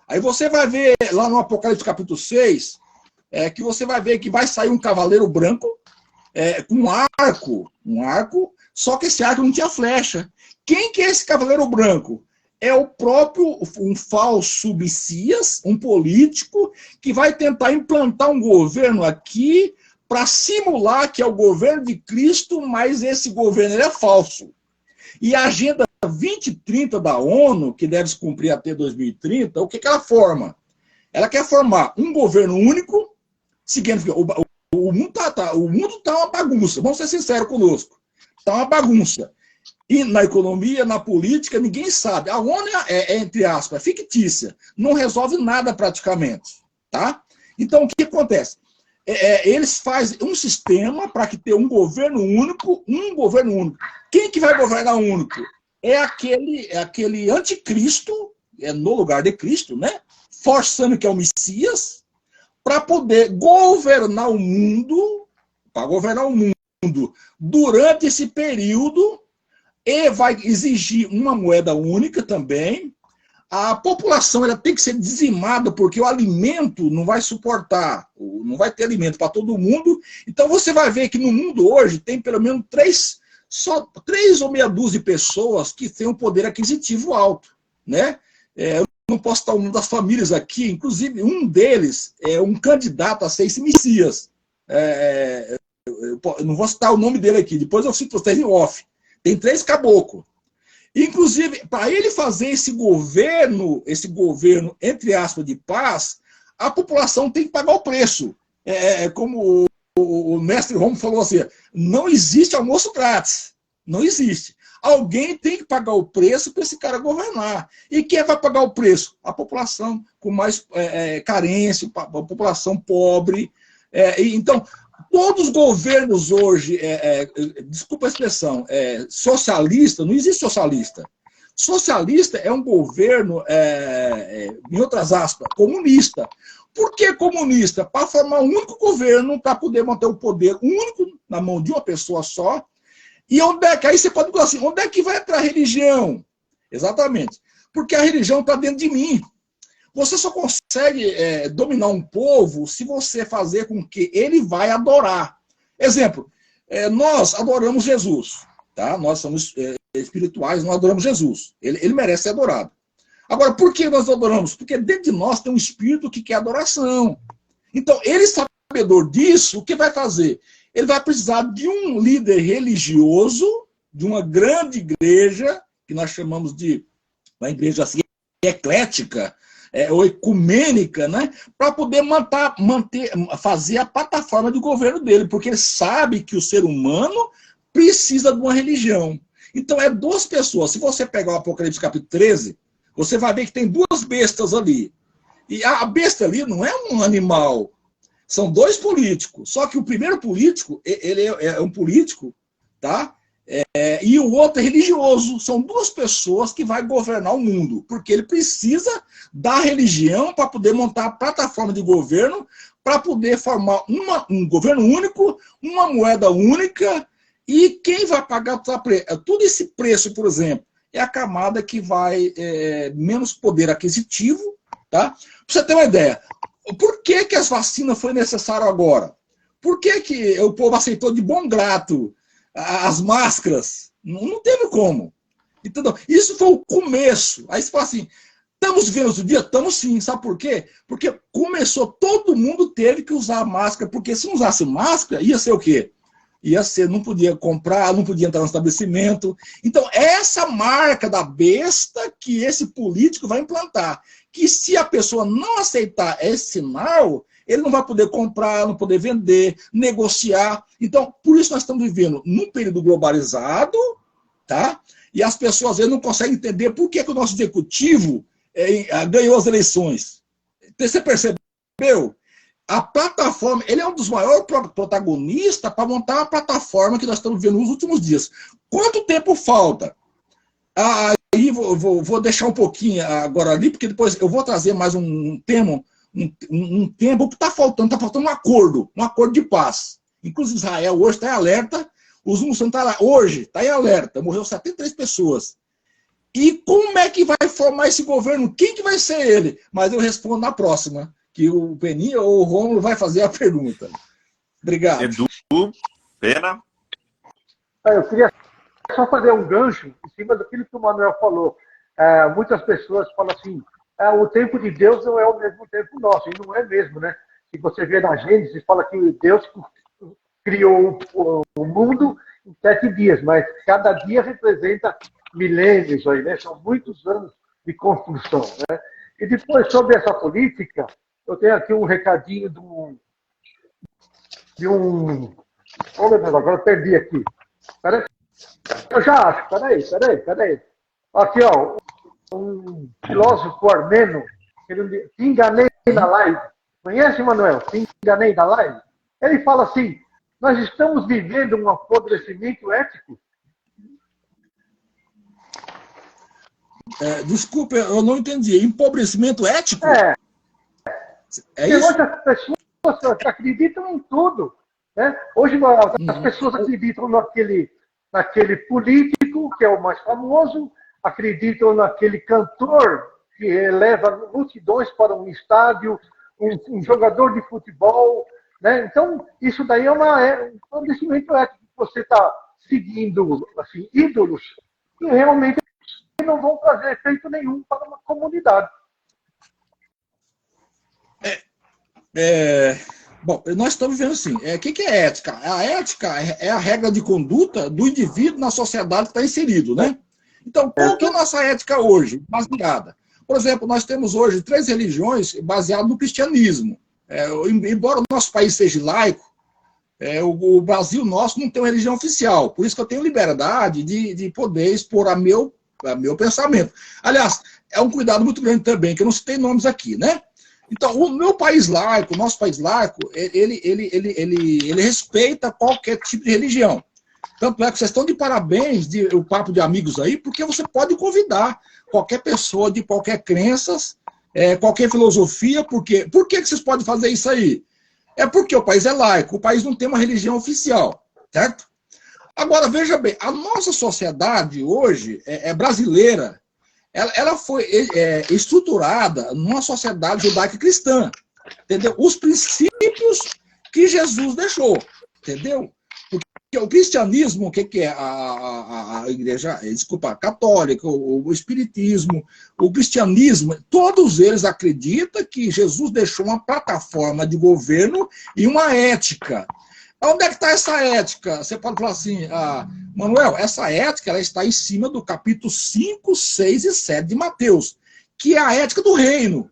Speaker 5: Aí você vai ver lá no Apocalipse capítulo 6, que você vai ver que vai sair um cavaleiro branco com um arco, só que esse arco não tinha flecha. Quem que é esse cavaleiro branco? É o próprio, um falso Messias, um político, que vai tentar implantar um governo aqui para simular que é o governo de Cristo, mas esse governo ele é falso. E a Agenda 2030 da ONU, que deve se cumprir até 2030, o que ela forma? Ela quer formar um governo único, significa, o mundo tá uma bagunça, vamos ser sinceros conosco, está uma bagunça. E na economia, na política, ninguém sabe. A ONU entre aspas, fictícia, não resolve nada praticamente. Tá? Então, o que acontece? Eles fazem um sistema para que tenha um governo único, Quem que vai governar único? É aquele anticristo, no lugar de Cristo, né? Forçando que é o Messias, para poder governar o mundo, durante esse período, e vai exigir uma moeda única também. A população ela tem que ser dizimada, porque o alimento não vai suportar, não vai ter alimento para todo mundo. Então você vai ver que no mundo hoje tem pelo menos só três ou meia dúzia de pessoas que têm um poder aquisitivo alto. Né? Eu não posso citar o nome das famílias aqui, inclusive um deles é um candidato a ser esse Messias. Eu não vou citar o nome dele aqui, depois eu cito vocês em off. Tem 3 caboclos. Inclusive, para ele fazer esse governo, entre aspas, de paz, a população tem que pagar o preço. Como o mestre Romo falou assim, não existe almoço grátis. Não existe. Alguém tem que pagar o preço para esse cara governar. E quem vai pagar o preço? A população com mais carência, a população pobre. Então, todos os governos hoje, desculpa a expressão, socialista, não existe socialista. Socialista é um governo, em outras aspas, comunista. Por que comunista? Para formar um único governo, para poder manter o poder único na mão de uma pessoa só. E aí você pode falar assim, onde é que vai entrar a religião? Exatamente. Porque a religião está dentro de mim. Você só consegue dominar um povo se você fazer com que ele vai adorar. Exemplo, nós adoramos Jesus. Tá? Nós somos espirituais, nós adoramos Jesus. Ele merece ser adorado. Agora, por que nós adoramos? Porque dentro de nós tem um espírito que quer adoração. Então, ele sabedor disso, o que vai fazer? Ele vai precisar de um líder religioso, de uma grande igreja, que nós chamamos de uma igreja assim, eclética, ou ecumênica, né, para poder fazer a plataforma de governo dele, porque ele sabe que o ser humano precisa de uma religião. Então, 2 pessoas. Se você pegar o Apocalipse capítulo 13, você vai ver que tem 2 bestas ali. E a besta ali não é um animal, são 2 políticos. Só que o primeiro político, ele é um político, tá? E o outro é religioso. São 2 pessoas que vão governar o mundo, porque ele precisa da religião para poder montar a plataforma de governo, para poder formar um governo único, uma moeda única, e quem vai pagar todo esse preço, por exemplo, é a camada que vai menos poder aquisitivo. Tá? Para você ter uma ideia, por que as vacinas foi necessário agora? Por que o povo aceitou de bom grado as máscaras? Não teve como. Entendeu? Isso foi o começo. Aí você fala assim, estamos vivendo outro dia? Estamos sim. Sabe por quê? Porque começou, todo mundo teve que usar máscara, porque se não usasse máscara, ia ser o quê? Ia ser, não podia comprar, não podia entrar no estabelecimento. Então, essa marca da besta que esse político vai implantar. Que se a pessoa não aceitar esse sinal, ele não vai poder comprar, não poder vender, negociar. Então, por isso nós estamos vivendo num período globalizado, tá? E as pessoas às vezes não conseguem entender por que o nosso executivo ganhou as eleições. Você percebeu? A plataforma, ele é um dos maiores protagonistas para montar a plataforma que nós estamos vendo nos últimos dias. Quanto tempo falta? Aí vou deixar um pouquinho agora ali, porque depois eu vou trazer mais um tema, um tempo que está faltando um acordo de paz. Inclusive Israel hoje está em alerta, os muçulmanos estão lá, hoje está em alerta, morreu 73 pessoas. E como é que vai formar esse governo? Quem que vai ser ele? Mas eu respondo na próxima, que o Peninha ou o Rômulo vai fazer a pergunta. Obrigado.
Speaker 1: Edu, Pena.
Speaker 2: Eu queria só fazer um gancho em cima daquilo que o Manuel falou. Muitas pessoas falam assim, o tempo de Deus não é o mesmo tempo nosso, e não é mesmo, né? Se você vê na Gênesis, fala que Deus criou o mundo em 7 dias, mas cada dia representa milênios aí, né? São muitos anos de construção, né? E depois, sobre essa política, eu tenho aqui um recadinho de um... Oh, meu Deus, agora eu perdi aqui. Peraí, eu já acho, peraí. Aqui, ó, um filósofo armeno, te enganei na live. Conhece, Manuel? Te enganei na live? Ele fala assim, nós estamos vivendo um apodrecimento ético.
Speaker 5: Desculpa, eu não entendi. Empobrecimento ético?
Speaker 2: É
Speaker 5: isso?
Speaker 2: Hoje as pessoas acreditam em tudo. Né? Hoje as pessoas acreditam naquele político, que é o mais famoso, acreditam naquele cantor que leva multidões para um estádio, um jogador de futebol. Né? Então, isso daí é um acontecimento ético. Você está seguindo assim, ídolos que realmente não vão trazer efeito nenhum para uma comunidade.
Speaker 5: Bom, nós estamos vendo assim, o que é ética? A ética é a regra de conduta do indivíduo na sociedade que está inserido, né? Então, qual que é a nossa ética hoje, baseada? Por exemplo, nós temos hoje 3 religiões baseadas no cristianismo. Embora o nosso país seja laico, o Brasil nosso não tem uma religião oficial. Por isso que eu tenho liberdade de poder expor a meu pensamento. Aliás, é um cuidado muito grande também, que eu não citei nomes aqui, né? Então, o meu país laico, o nosso país laico, ele respeita qualquer tipo de religião. Tanto é que vocês estão de parabéns, o papo de amigos aí, porque você pode convidar qualquer pessoa de qualquer crença, qualquer filosofia. Por que vocês podem fazer isso aí? É porque o país é laico, o país não tem uma religião oficial, certo? Agora, veja bem, a nossa sociedade hoje brasileira, ela foi estruturada numa sociedade judaica cristã, entendeu? Os princípios que Jesus deixou, entendeu? Porque o cristianismo, o que é a igreja, desculpa, católica, o espiritismo, o cristianismo, todos eles acreditam que Jesus deixou uma plataforma de governo e uma ética. Onde é que está essa ética? Você pode falar assim, Manuel, essa ética ela está em cima do capítulo 5, 6 e 7 de Mateus, que é a ética do reino,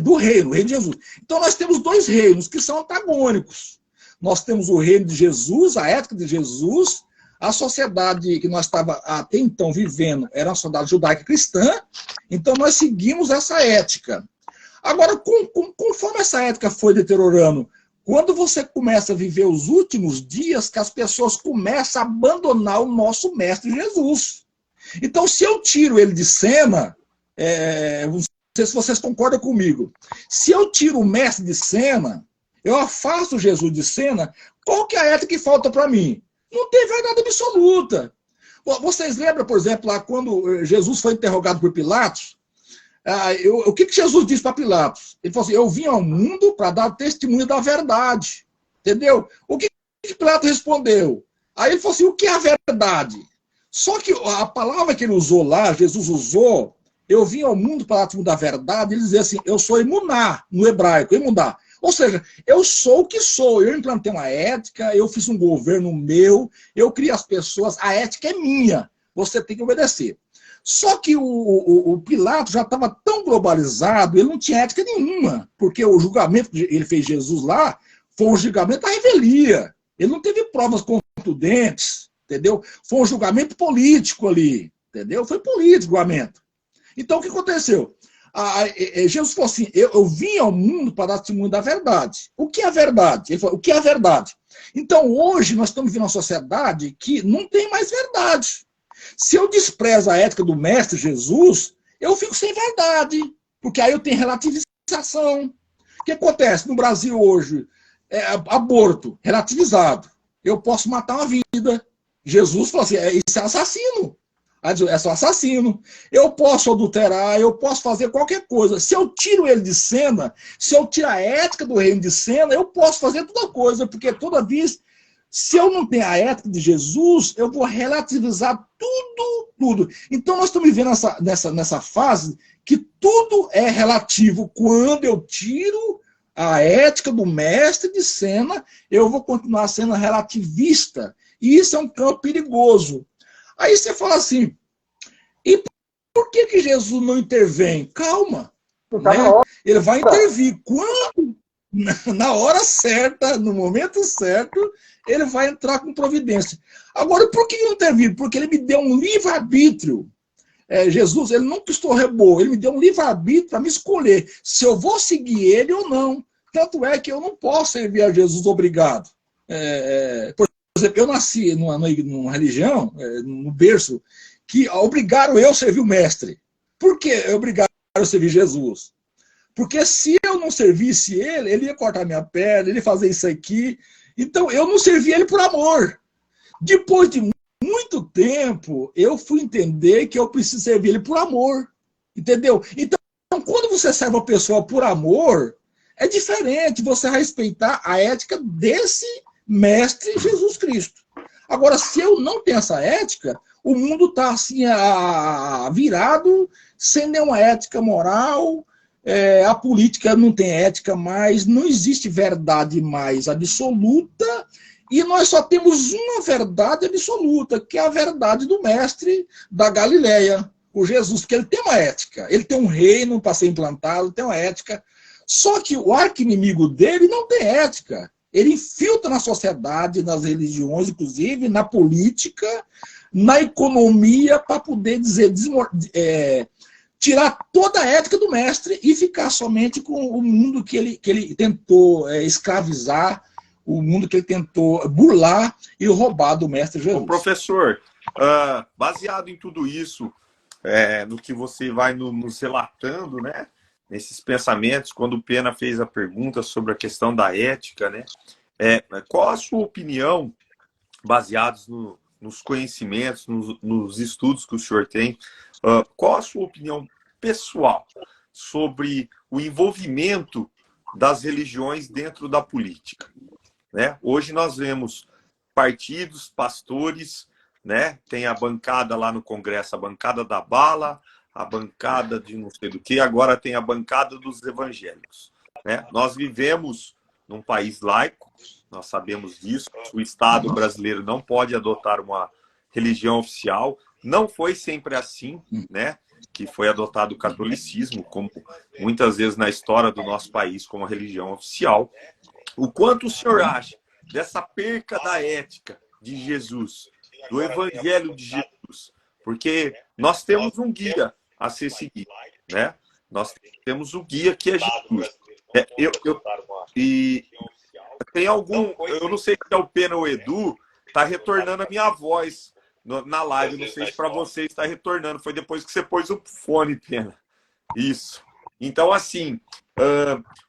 Speaker 5: o reino de Jesus. Então nós temos 2 reinos que são antagônicos. Nós temos o reino de Jesus, a ética de Jesus, a sociedade que nós estávamos até então vivendo era uma sociedade judaica cristã, então nós seguimos essa ética. Agora, conforme essa ética foi deteriorando, quando você começa a viver os últimos dias, que as pessoas começam a abandonar o nosso mestre Jesus. Então, se eu tiro ele de cena, não sei se vocês concordam comigo, se eu tiro o mestre de cena, eu afasto Jesus de cena, qual que é a ética que falta para mim? Não tem verdade absoluta. Vocês lembram, por exemplo, lá quando Jesus foi interrogado por Pilatos? O que Jesus disse para Pilatos? Ele falou assim, eu vim ao mundo para dar testemunho da verdade. Entendeu? O que Pilatos respondeu? Aí ele falou assim, o que é a verdade? Só que a palavra que ele usou lá, Jesus usou, eu vim ao mundo para dar testemunho da verdade, ele dizia assim, eu sou emuná, no hebraico, emuná. Ou seja, eu sou o que sou, eu implantei uma ética, eu fiz um governo meu, eu criei as pessoas, a ética é minha, você tem que obedecer. Só que o Pilatos já estava tão globalizado, ele não tinha ética nenhuma, porque o julgamento que ele fez Jesus lá foi um julgamento da revelia. Ele não teve provas contundentes, entendeu? Foi um julgamento político ali, entendeu? Foi político o julgamento. Então, o que aconteceu? Jesus falou assim, eu vim ao mundo para dar testemunho da verdade. O que é a verdade? Ele falou, o que é a verdade? Então, hoje, nós estamos vivendo uma sociedade que não tem mais verdade. Se eu desprezo a ética do mestre Jesus, eu fico sem verdade, porque aí eu tenho relativização. O que acontece no Brasil hoje? Aborto, relativizado. Eu posso matar uma vida. Jesus falou assim, isso é assassino. É só assassino. Eu posso adulterar, eu posso fazer qualquer coisa. Se eu tiro ele de cena, se eu tirar a ética do reino de cena, eu posso fazer toda coisa, porque toda vez, se eu não tenho a ética de Jesus, eu vou relativizar tudo. Então nós estamos vivendo nessa fase que tudo é relativo quando eu tiro a ética do mestre de cena, eu vou continuar sendo relativista. E isso é um campo perigoso. Aí você fala assim, e por que Jesus não intervém? Calma. Né? Ele vai intervir quando, na hora certa, no momento certo, ele vai entrar com providência. Agora, por que ele não interviu? Porque ele me deu um livre-arbítrio. Jesus, ele não estorrebou, ele me deu um livre-arbítrio para me escolher se eu vou seguir ele ou não. Tanto é que eu não posso servir a Jesus obrigado. Por exemplo, eu nasci numa religião, no berço, que obrigaram eu a servir o mestre. Por que obrigaram eu a servir Jesus? Porque se eu não servisse ele, ele ia cortar minha perna, ele ia fazer isso aqui. Então, eu não servi ele por amor. Depois de muito tempo, eu fui entender que eu preciso servir ele por amor. Entendeu? Então, quando você serve uma pessoa por amor, é diferente você respeitar a ética desse mestre Jesus Cristo. Agora, se eu não tenho essa ética, o mundo está assim, virado, sem nenhuma ética moral, a política não tem ética mais, não existe verdade mais absoluta, e nós só temos uma verdade absoluta, que é a verdade do mestre da Galileia, o Jesus, porque ele tem uma ética, ele tem um reino para ser implantado, tem uma ética, só que o arqui-inimigo dele não tem ética. Ele infiltra na sociedade, nas religiões, inclusive, na política, na economia, para poder tirar toda a ética do mestre e ficar somente com o mundo que ele tentou escravizar, o mundo que ele tentou burlar e roubar do mestre Jesus.
Speaker 1: Ô, professor, baseado em tudo isso, no que você vai nos relatando, né? Nesses pensamentos, quando o Pena fez a pergunta sobre a questão da ética, né? Qual a sua opinião, baseados nos conhecimentos, nos estudos que o senhor tem, qual a sua opinião pessoal sobre o envolvimento das religiões dentro da política? Né? Hoje nós vemos partidos, pastores, né? Tem a bancada lá no Congresso, a bancada da bala, a bancada de não sei do que, agora tem a bancada dos evangélicos. Né? Nós vivemos num país laico, nós sabemos disso, o Estado brasileiro não pode adotar uma religião oficial, não foi sempre assim, né? Que foi adotado o catolicismo, como muitas vezes na história do nosso país, como a religião oficial. O quanto o senhor acha dessa perca da ética de Jesus, do evangelho de Jesus? Porque nós temos um guia a ser seguido, né? Nós temos o guia que é Jesus. E tem algum, eu não sei se é o Pena ou o Edu, está retornando a minha voz na live, não sei se para você está retornando, foi depois que você pôs o fone, Pena. Isso. Então, assim,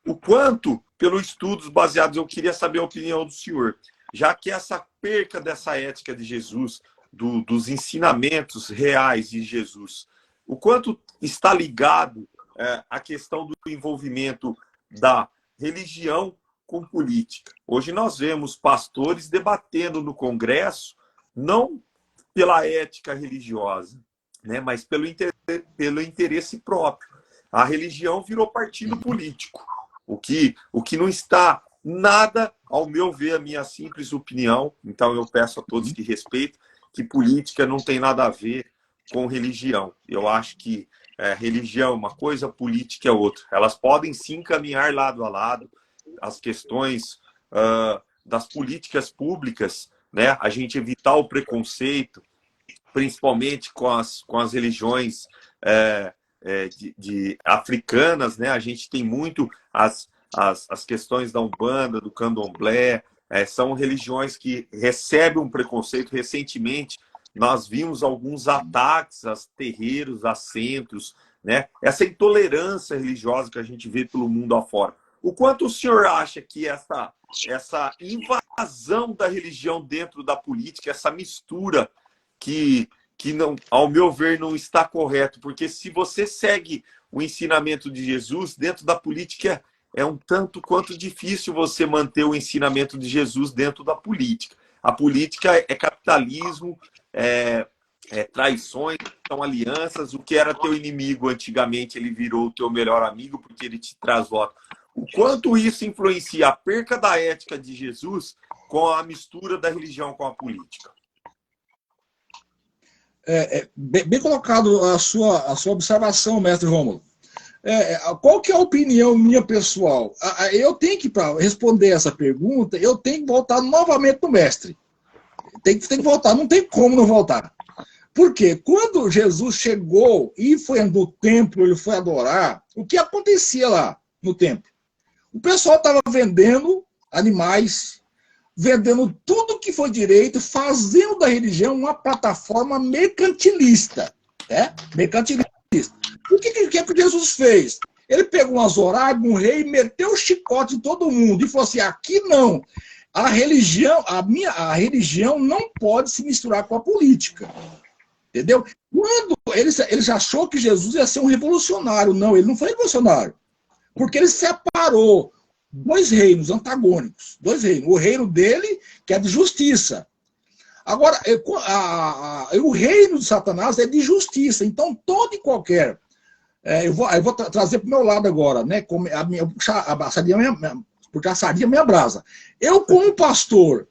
Speaker 1: o quanto, pelos estudos baseados, eu queria saber a opinião do senhor, já que essa perca dessa ética de Jesus, dos ensinamentos reais de Jesus, o quanto está ligado à questão do envolvimento da religião com política. Hoje nós vemos pastores debatendo no Congresso, não pela ética religiosa, né, mas pelo interesse próprio. A religião virou partido político, o que não está nada, ao meu ver, a minha simples opinião, então eu peço a todos que respeitem, que política não tem nada a ver com religião. Eu acho que religião é uma coisa, política é outra. Elas podem sim caminhar lado a lado, as questões das políticas públicas, né? A gente evitar o preconceito, principalmente com as religiões africanas, né? A gente tem muito as questões da Umbanda, do Candomblé, são religiões que recebem um preconceito. Recentemente, nós vimos alguns ataques a terreiros, a centros, né? Essa intolerância religiosa que a gente vê pelo mundo afora. O quanto o senhor acha que essa invasão da religião dentro da política, essa mistura que não, ao meu ver, não está correto? Porque se você segue o ensinamento de Jesus dentro da política, é um tanto quanto difícil você manter o ensinamento de Jesus dentro da política. A política é capitalismo, traições, são alianças. O que era teu inimigo antigamente, ele virou o teu melhor amigo porque ele te traz voto. O quanto isso influencia a perca da ética de Jesus com a mistura da religião com a política?
Speaker 5: Bem colocado a sua observação, mestre Rômulo. Qual que é a opinião minha pessoal? Eu tenho que, para responder essa pergunta, eu tenho que voltar novamente no mestre. Tem que voltar, não tem como não voltar. Por quê? Quando Jesus chegou e foi no templo, ele foi adorar, o que acontecia lá no templo? O pessoal estava vendendo animais, vendendo tudo que foi direito, fazendo da religião uma plataforma mercantilista. Mercantilista. O que Jesus fez? Ele pegou um azorado, um rei, meteu o chicote em todo mundo e falou assim, aqui não. A religião não pode se misturar com a política. Entendeu? Quando ele já achou que Jesus ia ser um revolucionário. Não, ele não foi revolucionário. Porque ele separou dois reinos antagônicos. Dois reinos. O reino dele, que é de justiça. Agora, o reino de Satanás é de justiça. Então, todo e qualquer... eu vou trazer para o meu lado agora, né? Porque assaria minha brasa. Eu, como pastor,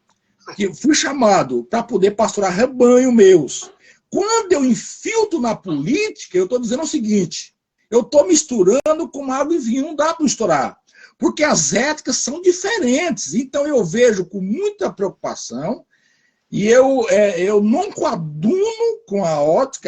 Speaker 5: que fui chamado para poder pastorar rebanho meus, quando eu infiltro na política, eu estou dizendo o seguinte, eu estou misturando com água e vinho, não dá para misturar, porque as éticas são diferentes. Então eu vejo com muita preocupação e eu não coaduno com a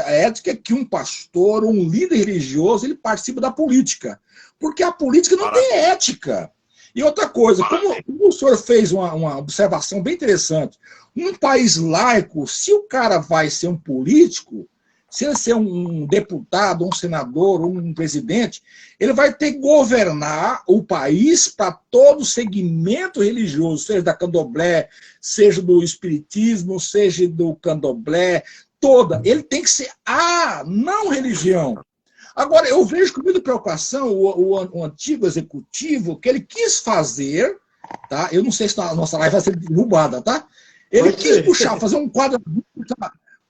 Speaker 5: ética que um pastor ou um líder religioso ele participa da política, porque a política não tem ética. E outra coisa, como o senhor fez uma observação bem interessante, um país laico, se o cara vai ser um político, se ele ser um deputado, um senador, um presidente, ele vai ter que governar o país para todo segmento religioso, seja da candomblé, seja do espiritismo, seja do candomblé, toda. Ele tem que ser a não religião. Agora, eu vejo com muita preocupação o antigo executivo, que ele quis fazer, tá? Eu não sei se a nossa live vai ser derrubada, tá? Ele quis fazer um quadro,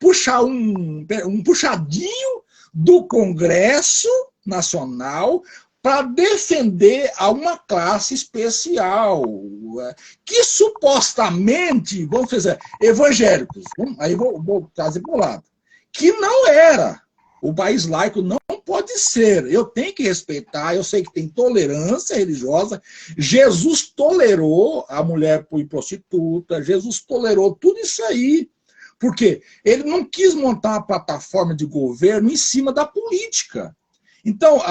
Speaker 5: puxar um puxadinho do Congresso Nacional para defender a uma classe especial, que supostamente, vamos dizer, evangélicos, aí vou trazer para o lado, que não era. O país laico não pode ser. Eu tenho que respeitar, eu sei que tem tolerância religiosa. Jesus tolerou a mulher prostituta, Jesus tolerou tudo isso aí. Por quê? Ele não quis montar uma plataforma de governo em cima da política. Então,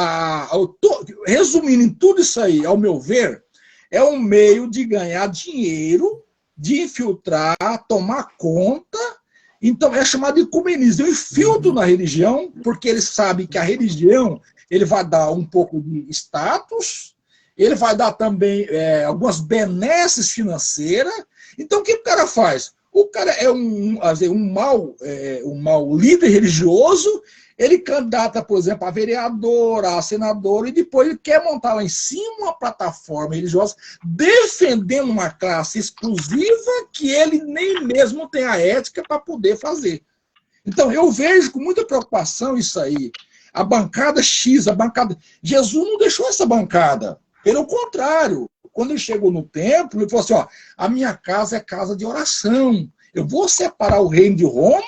Speaker 5: resumindo em tudo isso aí, ao meu ver, é um meio de ganhar dinheiro, de infiltrar, tomar conta. Então, é chamado de ecumenismo. Eu infiltro na religião, porque eles sabem que a religião ele vai dar um pouco de status, ele vai dar também algumas benesses financeiras. Então, o que o cara faz? O cara é um mau líder religioso, ele candidata, por exemplo, a vereador, a senador, e depois ele quer montar lá em cima uma plataforma religiosa, defendendo uma classe exclusiva que ele nem mesmo tem a ética para poder fazer. Então, eu vejo com muita preocupação isso aí. A bancada X, a bancada... Jesus não deixou essa bancada. Pelo contrário, quando ele chegou no templo, ele falou assim, a minha casa é casa de oração. Eu vou separar o reino de Roma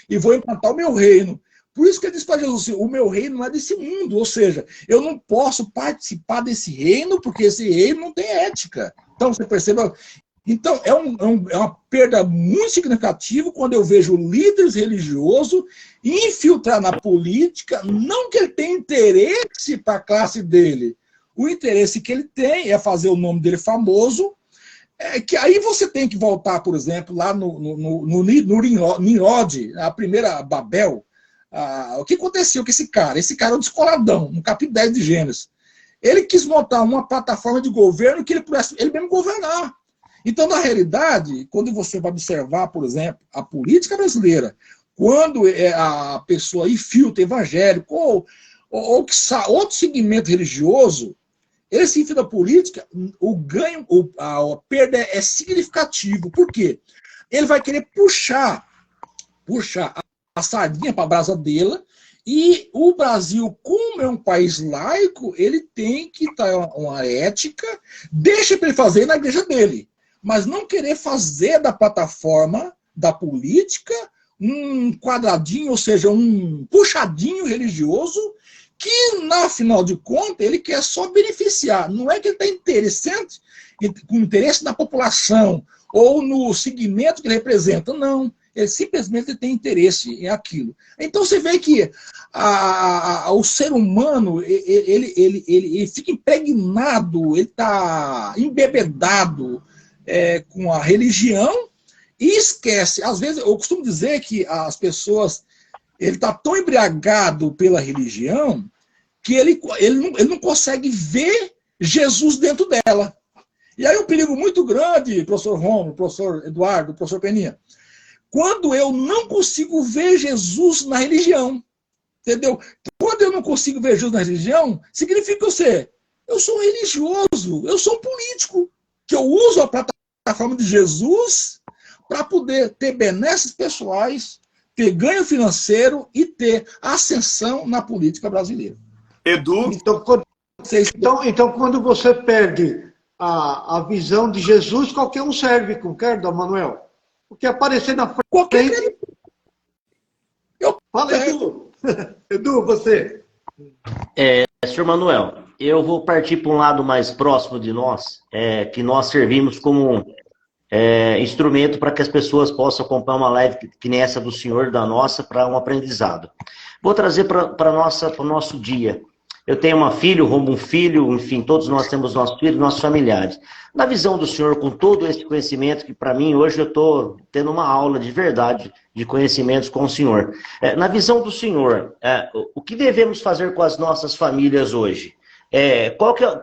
Speaker 5: e vou implantar o meu reino. Por isso que ele disse para Jesus assim, o meu reino não é desse mundo, ou seja, eu não posso participar desse reino porque esse reino não tem ética. Então, você perceba... Então, é uma perda muito significativa quando eu vejo líderes religiosos infiltrar na política, não que ele tenha interesse para a classe dele. O interesse que ele tem é fazer o nome dele famoso, que aí você tem que voltar, por exemplo, lá no Nimrod, a primeira Babel. O que aconteceu com esse cara? Esse cara é um descoladão, no capítulo 10 de Gênesis. Ele quis montar uma plataforma de governo que ele pudesse ele mesmo governar. Então, na realidade, quando você vai observar, por exemplo, a política brasileira, quando a pessoa infiltra evangélico ou outro segmento religioso, ele se infiltra na política, a perda é significativa. Por quê? Ele vai querer puxar a sardinha para a brasa dele E o Brasil, como é um país laico, ele tem que ter uma ética, deixa para ele fazer na igreja dele, mas não querer fazer da plataforma da política um quadradinho, ou seja, um puxadinho religioso, que, na final de contas, ele quer só beneficiar. Não é que ele está com interesse na população ou no segmento que ele representa, não. Ele simplesmente tem interesse em aquilo. Então você vê que o ser humano, ele fica impregnado, ele está embebedado com a religião e esquece. Às vezes, eu costumo dizer que as pessoas, ele está tão embriagado pela religião que ele não consegue ver Jesus dentro dela. E aí um perigo muito grande, professor Romo, professor Eduardo, professor Peninha, quando eu não consigo ver Jesus na religião, entendeu? Quando eu não consigo ver Jesus na religião, significa que eu sou um religioso, eu sou um político, que eu uso a plataforma de Jesus para poder ter benesses pessoais, ter ganho financeiro e ter ascensão na política brasileira.
Speaker 1: Edu?
Speaker 2: Então, quando você perde a visão de Jesus, qualquer um serve, concorda, Manuel? Porque aparecer na frente... Fala, Edu. Edu, você.
Speaker 3: Senhor Manuel, eu vou partir para um lado mais próximo de nós, que nós servimos como instrumento para que as pessoas possam acompanhar uma live que nem essa do senhor, da nossa, para um aprendizado. Vou trazer para o nosso dia. Eu tenho uma filha, o Romo um filho, enfim, todos nós temos nossos filhos, nossos familiares. Na visão do senhor, com todo esse conhecimento, que para mim hoje eu estou tendo uma aula de verdade, de conhecimentos com o senhor. Na visão do senhor, o que devemos fazer com as nossas famílias hoje?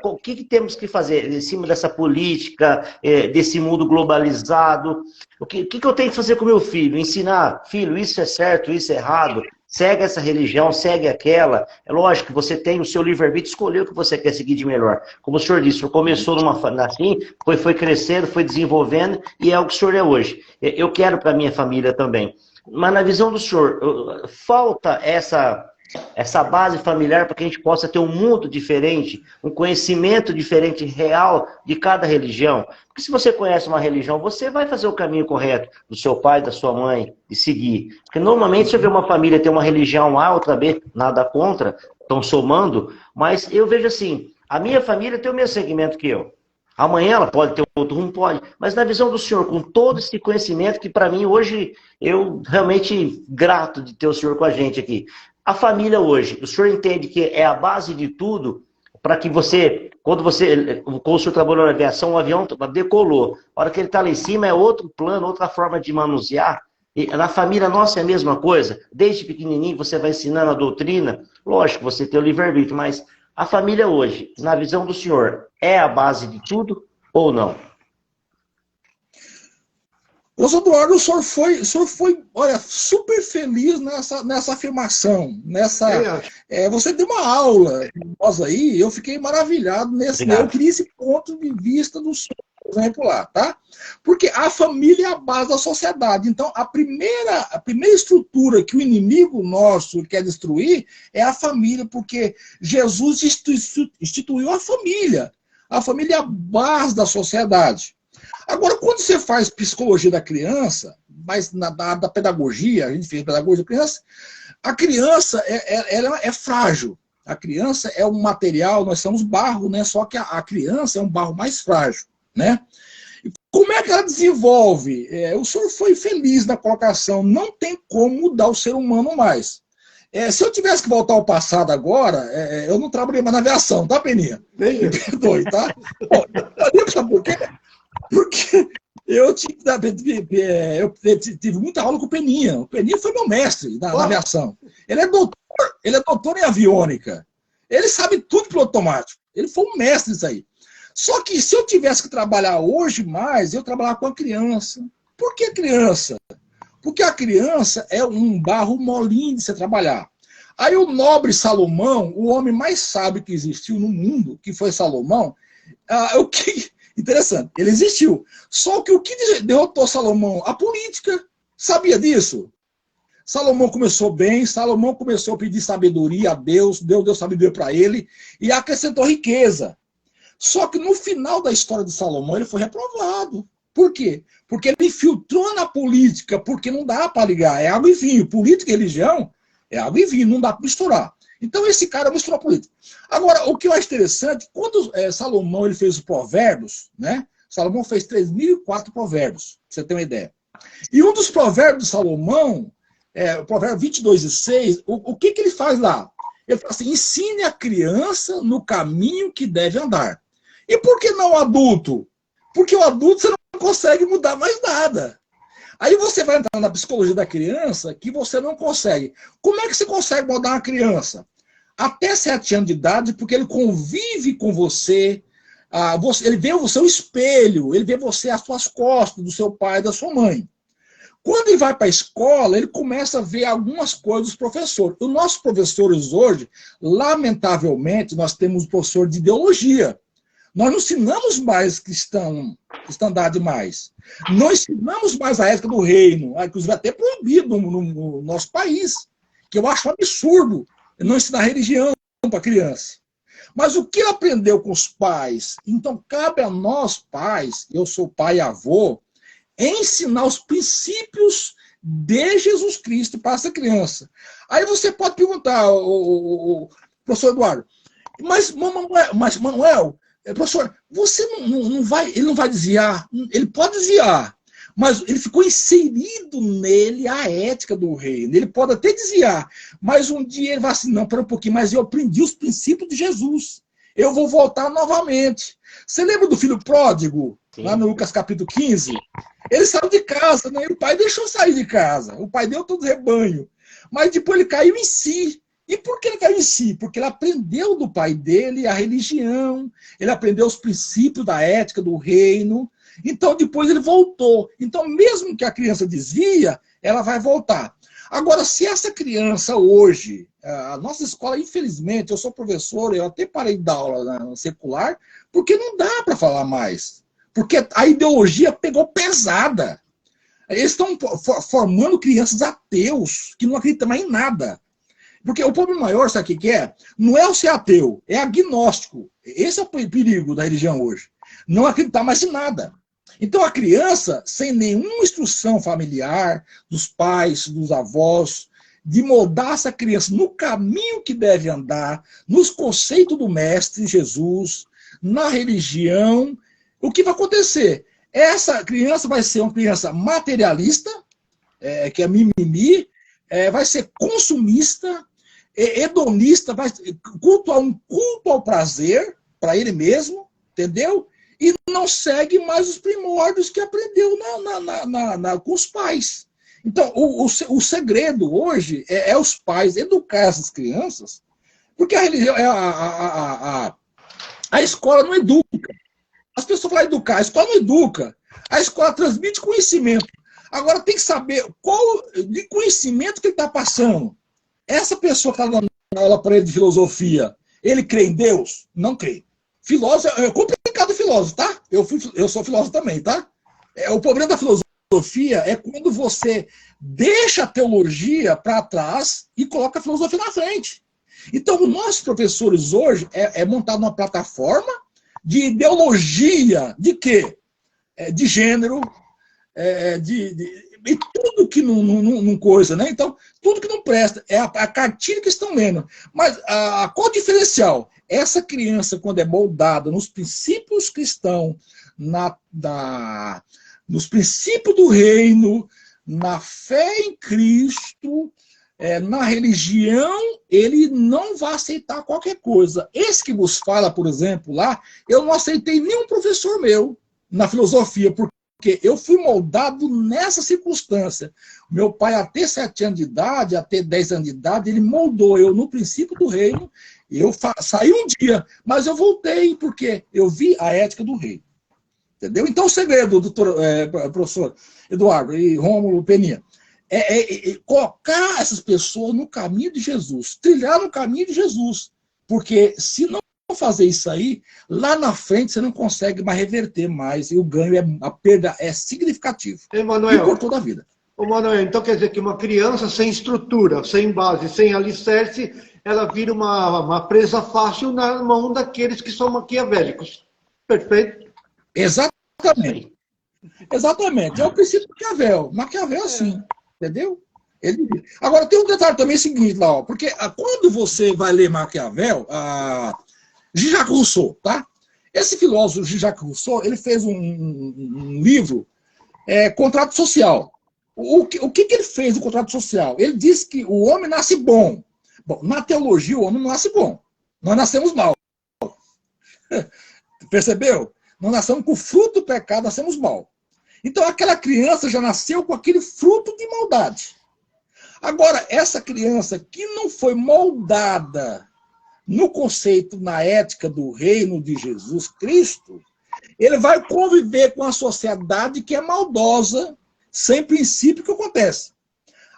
Speaker 3: O que temos que fazer em cima dessa política, desse mundo globalizado? O que eu tenho que fazer com meu filho? Ensinar, filho, isso é certo, isso é errado. Segue essa religião, segue aquela. É lógico que você tem o seu livre-arbítrio, escolher o que você quer seguir de melhor. Como o senhor disse, o senhor começou assim, foi crescendo, foi desenvolvendo, e é o que o senhor é hoje. Eu quero para a minha família também. Mas na visão do senhor, falta essa base familiar para que a gente possa ter um mundo diferente, um conhecimento diferente, real, de cada religião. Porque se você conhece uma religião, você vai fazer o caminho correto do seu pai, da sua mãe, e seguir. Porque normalmente você vê uma família ter uma religião A, outra B, nada contra, estão somando, mas eu vejo assim, a minha família tem o mesmo segmento que eu. Amanhã ela pode ter outro rumo, pode. Mas na visão do senhor, com todo esse conhecimento que para mim hoje, eu realmente grato de ter o senhor com a gente aqui. A família hoje, o senhor entende que é a base de tudo para que você, quando o senhor trabalhou na aviação, o avião decolou. A hora que ele está lá em cima é outro plano, outra forma de manusear. E na família nossa é a mesma coisa. Desde pequenininho você vai ensinando a doutrina. Lógico, você tem o livre-arbítrio, mas a família hoje, na visão do senhor, é a base de tudo ou não?
Speaker 5: Professor Eduardo, o senhor foi, olha, super feliz nessa afirmação. Você deu uma aula nós aí, eu fiquei maravilhado eu queria esse ponto de vista do senhor, por exemplo, lá, tá? Porque a família é a base da sociedade. Então, a primeira estrutura que o inimigo nosso quer destruir é a família, porque Jesus instituiu a família. A família é a base da sociedade. Agora, quando você faz psicologia da criança, mas da pedagogia, a gente fez pedagogia da criança, a criança ela é frágil. A criança é um material, nós somos barro, né? Só que a criança é um barro mais frágil, né? E como é que ela desenvolve? O senhor foi feliz na colocação, não tem como mudar o ser humano mais. Se eu tivesse que voltar ao passado agora, eu não trabalhei mais na aviação, tá, Peninha? Me perdoe, tá? Bom, sabe por quê? Porque eu tive muita aula com o Peninha. O Peninha foi meu mestre na aviação. Ele é doutor em aviônica. Ele sabe tudo de piloto automático. Ele foi um mestre nisso aí. Só que se eu tivesse que trabalhar hoje mais, eu trabalhava com a criança. Por que criança? Porque a criança é um barro molinho de você trabalhar. Aí o nobre Salomão, o homem mais sábio que existiu no mundo, que foi Salomão, interessante, ele existiu. Só que o que derrotou Salomão? A política. Sabia disso? Salomão começou bem, Salomão começou a pedir sabedoria a Deus, Deus deu sabedoria para ele e acrescentou riqueza. Só que no final da história de Salomão ele foi reprovado. Por quê? Porque ele infiltrou na política, porque não dá para ligar, é água e vinho. Política e religião é água e vinho, não dá para misturar. Então esse cara misturou a política. Agora, o que eu acho interessante, quando Salomão ele fez os provérbios, né? Salomão fez 3.004 provérbios, pra você ter uma ideia. E um dos provérbios de Salomão, o provérbio 22:6, o que ele faz lá? Ele fala assim, ensine a criança no caminho que deve andar. E por que não o adulto? Porque o adulto você não consegue mudar mais nada. Aí você vai entrar na psicologia da criança que você não consegue. Como é que você consegue mudar uma criança? Até 7 anos de idade, porque ele convive com você, ele vê o seu espelho, ele vê você às suas costas, do seu pai e da sua mãe. Quando ele vai para a escola, ele começa a ver algumas coisas dos professores. Os nossos professores hoje, lamentavelmente, nós temos um professor de ideologia. Nós não ensinamos mais cristandade mais. Não ensinamos mais a ética do reino, inclusive até proibido no nosso país, que eu acho um absurdo não ensinar religião para a criança. Mas o que ele aprendeu com os pais? Então, cabe a nós, pais, eu sou pai e avô, ensinar os princípios de Jesus Cristo para essa criança. Aí você pode perguntar, o professor Eduardo, mas Manuel, professor, você ele não vai desviar? Ele pode desviar, mas ele ficou inserido nele a ética do reino. Ele pode até desviar, mas um dia ele vai assim, não, pera um pouquinho, mas eu aprendi os princípios de Jesus. Eu vou voltar novamente. Você lembra do filho pródigo? Sim. Lá no Lucas capítulo 15? Ele saiu de casa, né? O pai deixou sair de casa. O pai deu todo o rebanho. Mas depois ele caiu em si. E por que ele caiu em si? Porque ele aprendeu do pai dele a religião, ele aprendeu os princípios da ética do reino. Então depois ele voltou. Então mesmo que a criança desvia, ela vai voltar. Agora, se essa criança hoje, a nossa escola, infelizmente, eu sou professor, eu até parei de dar aula na secular, porque não dá para falar mais. Porque a ideologia pegou pesada. Eles estão formando crianças ateus, que não acreditam mais em nada. Porque o problema maior, sabe o que é? Não é o ser ateu, é agnóstico. Esse é o perigo da religião hoje. Não acreditar mais em nada. Então a criança, sem nenhuma instrução familiar, dos pais, dos avós, de moldar essa criança no caminho que deve andar, nos conceitos do Mestre Jesus, na religião, o que vai acontecer? Essa criança vai ser uma criança materialista, que é mimimi, vai ser consumista, hedonista, vai culto ao prazer, para ele mesmo, entendeu? E não segue mais os primórdios que aprendeu com os pais. Então, o segredo hoje é os pais educar essas crianças, porque a religião, a escola não educa. As pessoas falam educar, a escola não educa. A escola transmite conhecimento. Agora tem que saber qual de conhecimento que ele está passando. Essa pessoa que está dando aula para ele de filosofia, ele crê em Deus? Não crê. Filósofo, é complicado filósofo, tá? Eu sou filósofo também, tá? O problema da filosofia é quando você deixa a teologia para trás e coloca a filosofia na frente. Então, os nossos professores hoje é montado numa plataforma de ideologia, de quê? De gênero, e tudo que não coisa, né? Então, tudo que não presta, é a cartilha que estão lendo. Mas qual o diferencial? Essa criança, quando é moldada nos princípios cristãos, nos princípios do reino, na fé em Cristo, na religião, ele não vai aceitar qualquer coisa. Esse que vos fala, por exemplo, lá, eu não aceitei nenhum professor meu na filosofia, porque eu fui moldado nessa circunstância. Meu pai, até 7 anos de idade, até 10 anos de idade, ele moldou eu no princípio do reino. Eu saí um dia, mas eu voltei porque eu vi a ética do reino. Entendeu? Então o segredo, professor Eduardo e Rômulo Peninha, é colocar essas pessoas no caminho de Jesus, trilhar no caminho de Jesus. Porque se não fazer isso aí, lá na frente você não consegue mais reverter mais, e o ganho, a perda é significativo.
Speaker 2: Emanuel,
Speaker 5: e por toda a vida.
Speaker 2: Ô, Manuel, então quer dizer que uma criança sem estrutura, sem base, sem alicerce, ela vira uma presa fácil na mão daqueles que são maquiavélicos. Perfeito?
Speaker 5: Exatamente. Exatamente. É o princípio Maquiavel. Maquiavel é assim, entendeu? Agora, tem um detalhe também seguinte lá, ó, porque quando você vai ler Maquiavel, Jean-Jacques Rousseau, tá? Esse filósofo Jean-Jacques Rousseau, ele fez um livro, Contrato Social. O que ele fez no contrato social? Ele disse que o homem nasce bom. Bom, na teologia, o homem não nasce bom. Nós nascemos mal. Percebeu? Nós nascemos com o fruto do pecado, nascemos mal. Então, aquela criança já nasceu com aquele fruto de maldade. Agora, essa criança que não foi moldada no conceito, na ética do reino de Jesus Cristo, ele vai conviver com a sociedade que é maldosa, sem princípio, que acontece.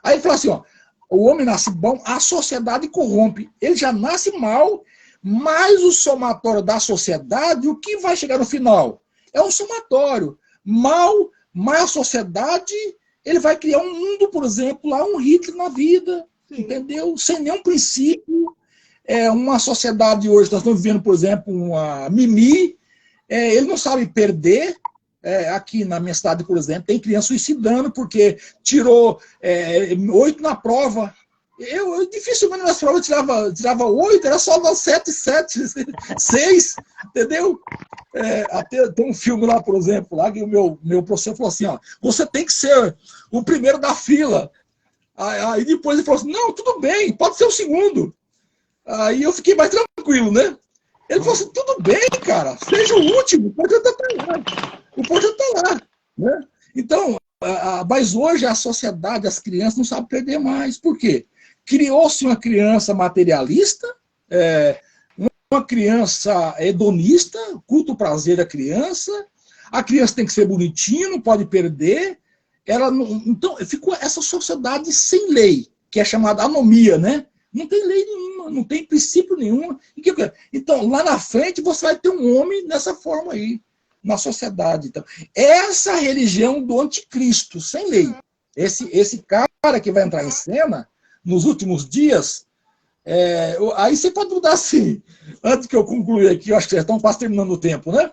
Speaker 5: Aí ele fala assim, ó, o homem nasce bom, a sociedade corrompe. Ele já nasce mal, mas o somatório da sociedade, o que vai chegar no final? É um somatório. Mal, mais a sociedade, ele vai criar um mundo, por exemplo, lá um Hitler na vida, entendeu? Sem nenhum princípio. Uma sociedade hoje, nós estamos vivendo, por exemplo, uma mimi, ele não sabe perder. Aqui na minha cidade, por exemplo, tem criança suicidando porque tirou 8 na prova. Eu dificilmente nas provas tirava 8, era só 7, 6, entendeu? Até tem um filme lá, por exemplo, lá que o meu professor falou assim, ó, você tem que ser o primeiro da fila. Aí depois ele falou assim, não, tudo bem, pode ser o segundo. Aí eu fiquei mais tranquilo, né? Ele falou assim, tudo bem, cara, seja o último, pode estar lá. O projeto está lá. Né? Então, mas hoje a sociedade, as crianças não sabem perder mais. Por quê? Criou-se uma criança materialista, uma criança hedonista, culto o prazer da criança, a criança tem que ser bonitinha, não pode perder. Então, ficou essa sociedade sem lei, que é chamada anomia, né? Não tem lei nenhuma, não tem princípio nenhum. Então, lá na frente, você vai ter um homem nessa forma aí, na sociedade. Então, essa religião do anticristo, sem lei. Esse cara que vai entrar em cena, nos últimos dias, aí você pode mudar assim, antes que eu concluir aqui, eu acho que já estão quase terminando o tempo, né?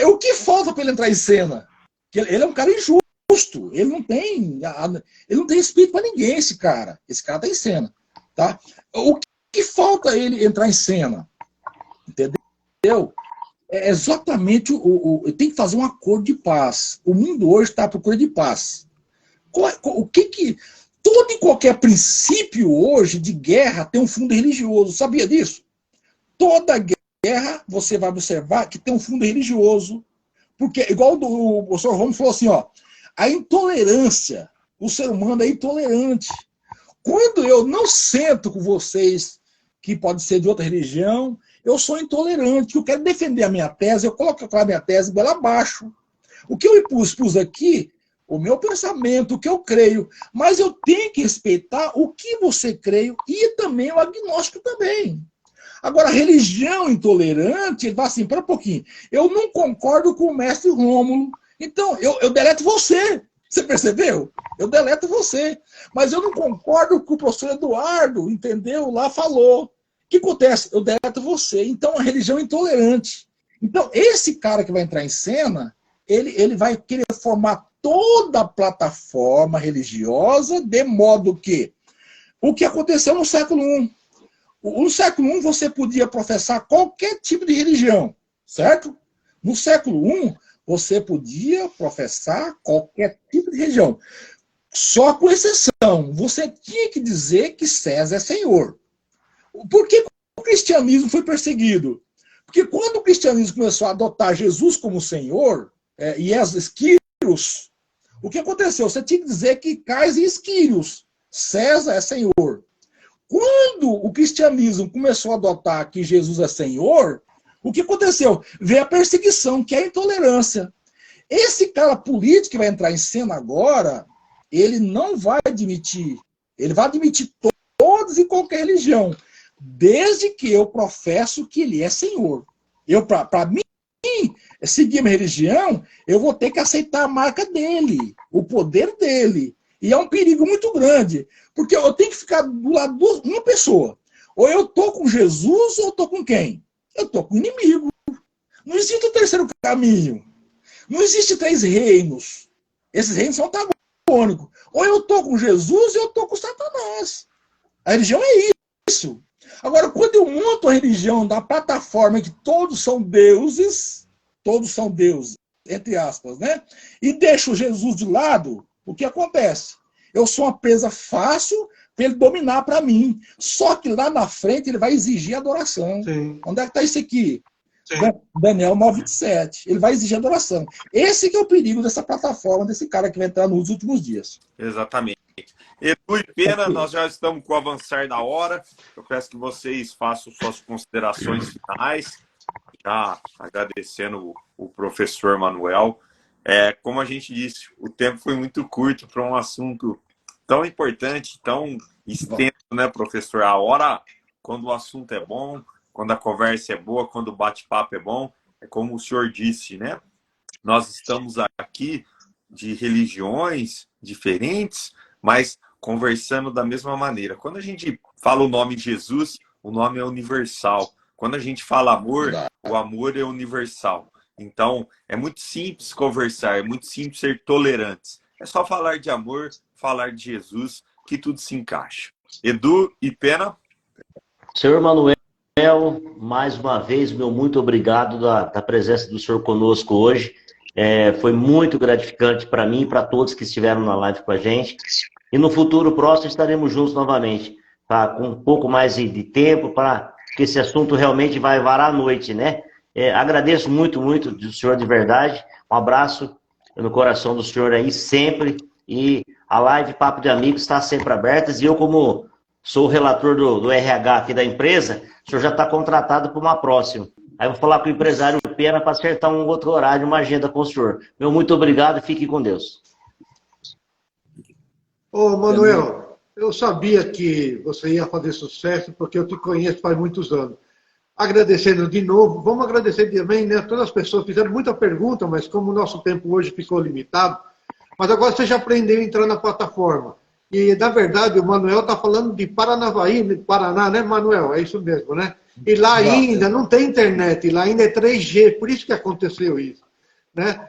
Speaker 5: O que falta para ele entrar em cena? Que ele é um cara injusto, ele não tem espírito para ninguém, esse cara. Esse cara está em cena. Tá? O que falta ele entrar em cena? Entendeu? É exatamente tem que fazer um acordo de paz. O mundo hoje está à procura de paz. Todo e qualquer princípio hoje de guerra tem um fundo religioso. Sabia disso? Toda guerra, você vai observar que tem um fundo religioso. Porque, igual o professor Romo falou assim, ó, a intolerância, o ser humano é intolerante. Quando eu não sento com vocês, que pode ser de outra religião, eu sou intolerante, eu quero defender a minha tese, eu coloco a minha tese goela abaixo. O que eu expus aqui, o meu pensamento, o que eu creio, mas eu tenho que respeitar o que você crê e também o agnóstico também. Agora, a religião intolerante, ele fala assim, para um pouquinho, eu não concordo com o mestre Rômulo, então eu deleto você. Você percebeu? Eu deleto você. Mas eu não concordo com o que o professor Eduardo, entendeu? Lá falou. O que acontece? Eu deleto você. Então, a religião é intolerante. Então, esse cara que vai entrar em cena, ele vai querer formar toda a plataforma religiosa de modo que o que aconteceu no século I. No século I, você podia professar qualquer tipo de religião, certo? No século I, você podia professar qualquer tipo de religião. Só com exceção, você tinha que dizer que César é Senhor. Por que o cristianismo foi perseguido? Porque quando o cristianismo começou a adotar Jesus como Senhor, e as Esquírios, o que aconteceu? Você tinha que dizer que Cais e Esquírios, César é Senhor. Quando o cristianismo começou a adotar que Jesus é Senhor, o que aconteceu? Veio a perseguição, que é a intolerância. Esse cara político que vai entrar em cena agora, ele não vai admitir, ele vai admitir todos e qualquer religião, desde que eu professo que ele é Senhor. Para mim, seguir a minha religião, eu vou ter que aceitar a marca dele, o poder dele. E é um perigo muito grande, porque eu tenho que ficar do lado de uma pessoa. Ou eu estou com Jesus, ou eu estou com quem? Eu estou com o inimigo. Não existe o terceiro caminho. Não existe 3 reinos. Esses reinos são antagônicos. Ou eu estou com Jesus, ou eu estou com Satanás. A religião é isso. Agora, quando eu monto a religião da plataforma em que todos são deuses, entre aspas, né? E deixo Jesus de lado, o que acontece? Eu sou uma presa fácil para ele dominar para mim. Só que lá na frente ele vai exigir adoração. Sim. Onde é que está isso aqui? Sim. Daniel 9:27. Ele vai exigir adoração. Esse que é o perigo dessa plataforma, desse cara que vai entrar nos últimos dias.
Speaker 1: Exatamente. Edu e Pena, nós já estamos com o avançar da hora. Eu peço que vocês façam suas considerações finais. Já agradecendo o professor Manuel. Como a gente disse, o tempo foi muito curto para um assunto tão importante, tão extenso, né, professor? A hora, quando o assunto é bom, quando a conversa é boa, quando o bate-papo é bom, é como o senhor disse, né? Nós estamos aqui de religiões diferentes, mas conversando da mesma maneira. Quando a gente fala o nome Jesus, o nome é universal. Quando a gente fala amor, o amor é universal. Então, é muito simples conversar, é muito simples ser tolerantes. É só falar de amor, falar de Jesus, que tudo se encaixa. Edu e Pena?
Speaker 3: Senhor Manuel, mais uma vez, meu muito obrigado da presença do senhor conosco hoje. Foi muito gratificante para mim e para todos que estiveram na live com a gente. E no futuro próximo estaremos juntos novamente, tá? Com um pouco mais de tempo, porque esse assunto realmente vai varar à noite, né? Agradeço muito, muito do senhor de verdade. Um abraço no coração do senhor aí sempre. E a live Papo de Amigos está sempre aberta. E eu, como sou o relator do RH aqui da empresa, o senhor já está contratado para uma próxima. Aí eu vou falar com o empresário Pena para acertar um outro horário, uma agenda com o senhor. Meu muito obrigado e fique com Deus.
Speaker 2: Ô, Manuel, eu sabia que você ia fazer sucesso, porque eu te conheço faz muitos anos. Agradecendo de novo, vamos agradecer também, né? Todas as pessoas fizeram muita pergunta, mas como o nosso tempo hoje ficou limitado, mas agora você já aprendeu a entrar na plataforma. E, na verdade, o Manuel está falando de Paranavaí, Paraná, né, Manuel? É isso mesmo, né? E lá ainda não tem internet, lá ainda é 3G, por isso que aconteceu isso, né?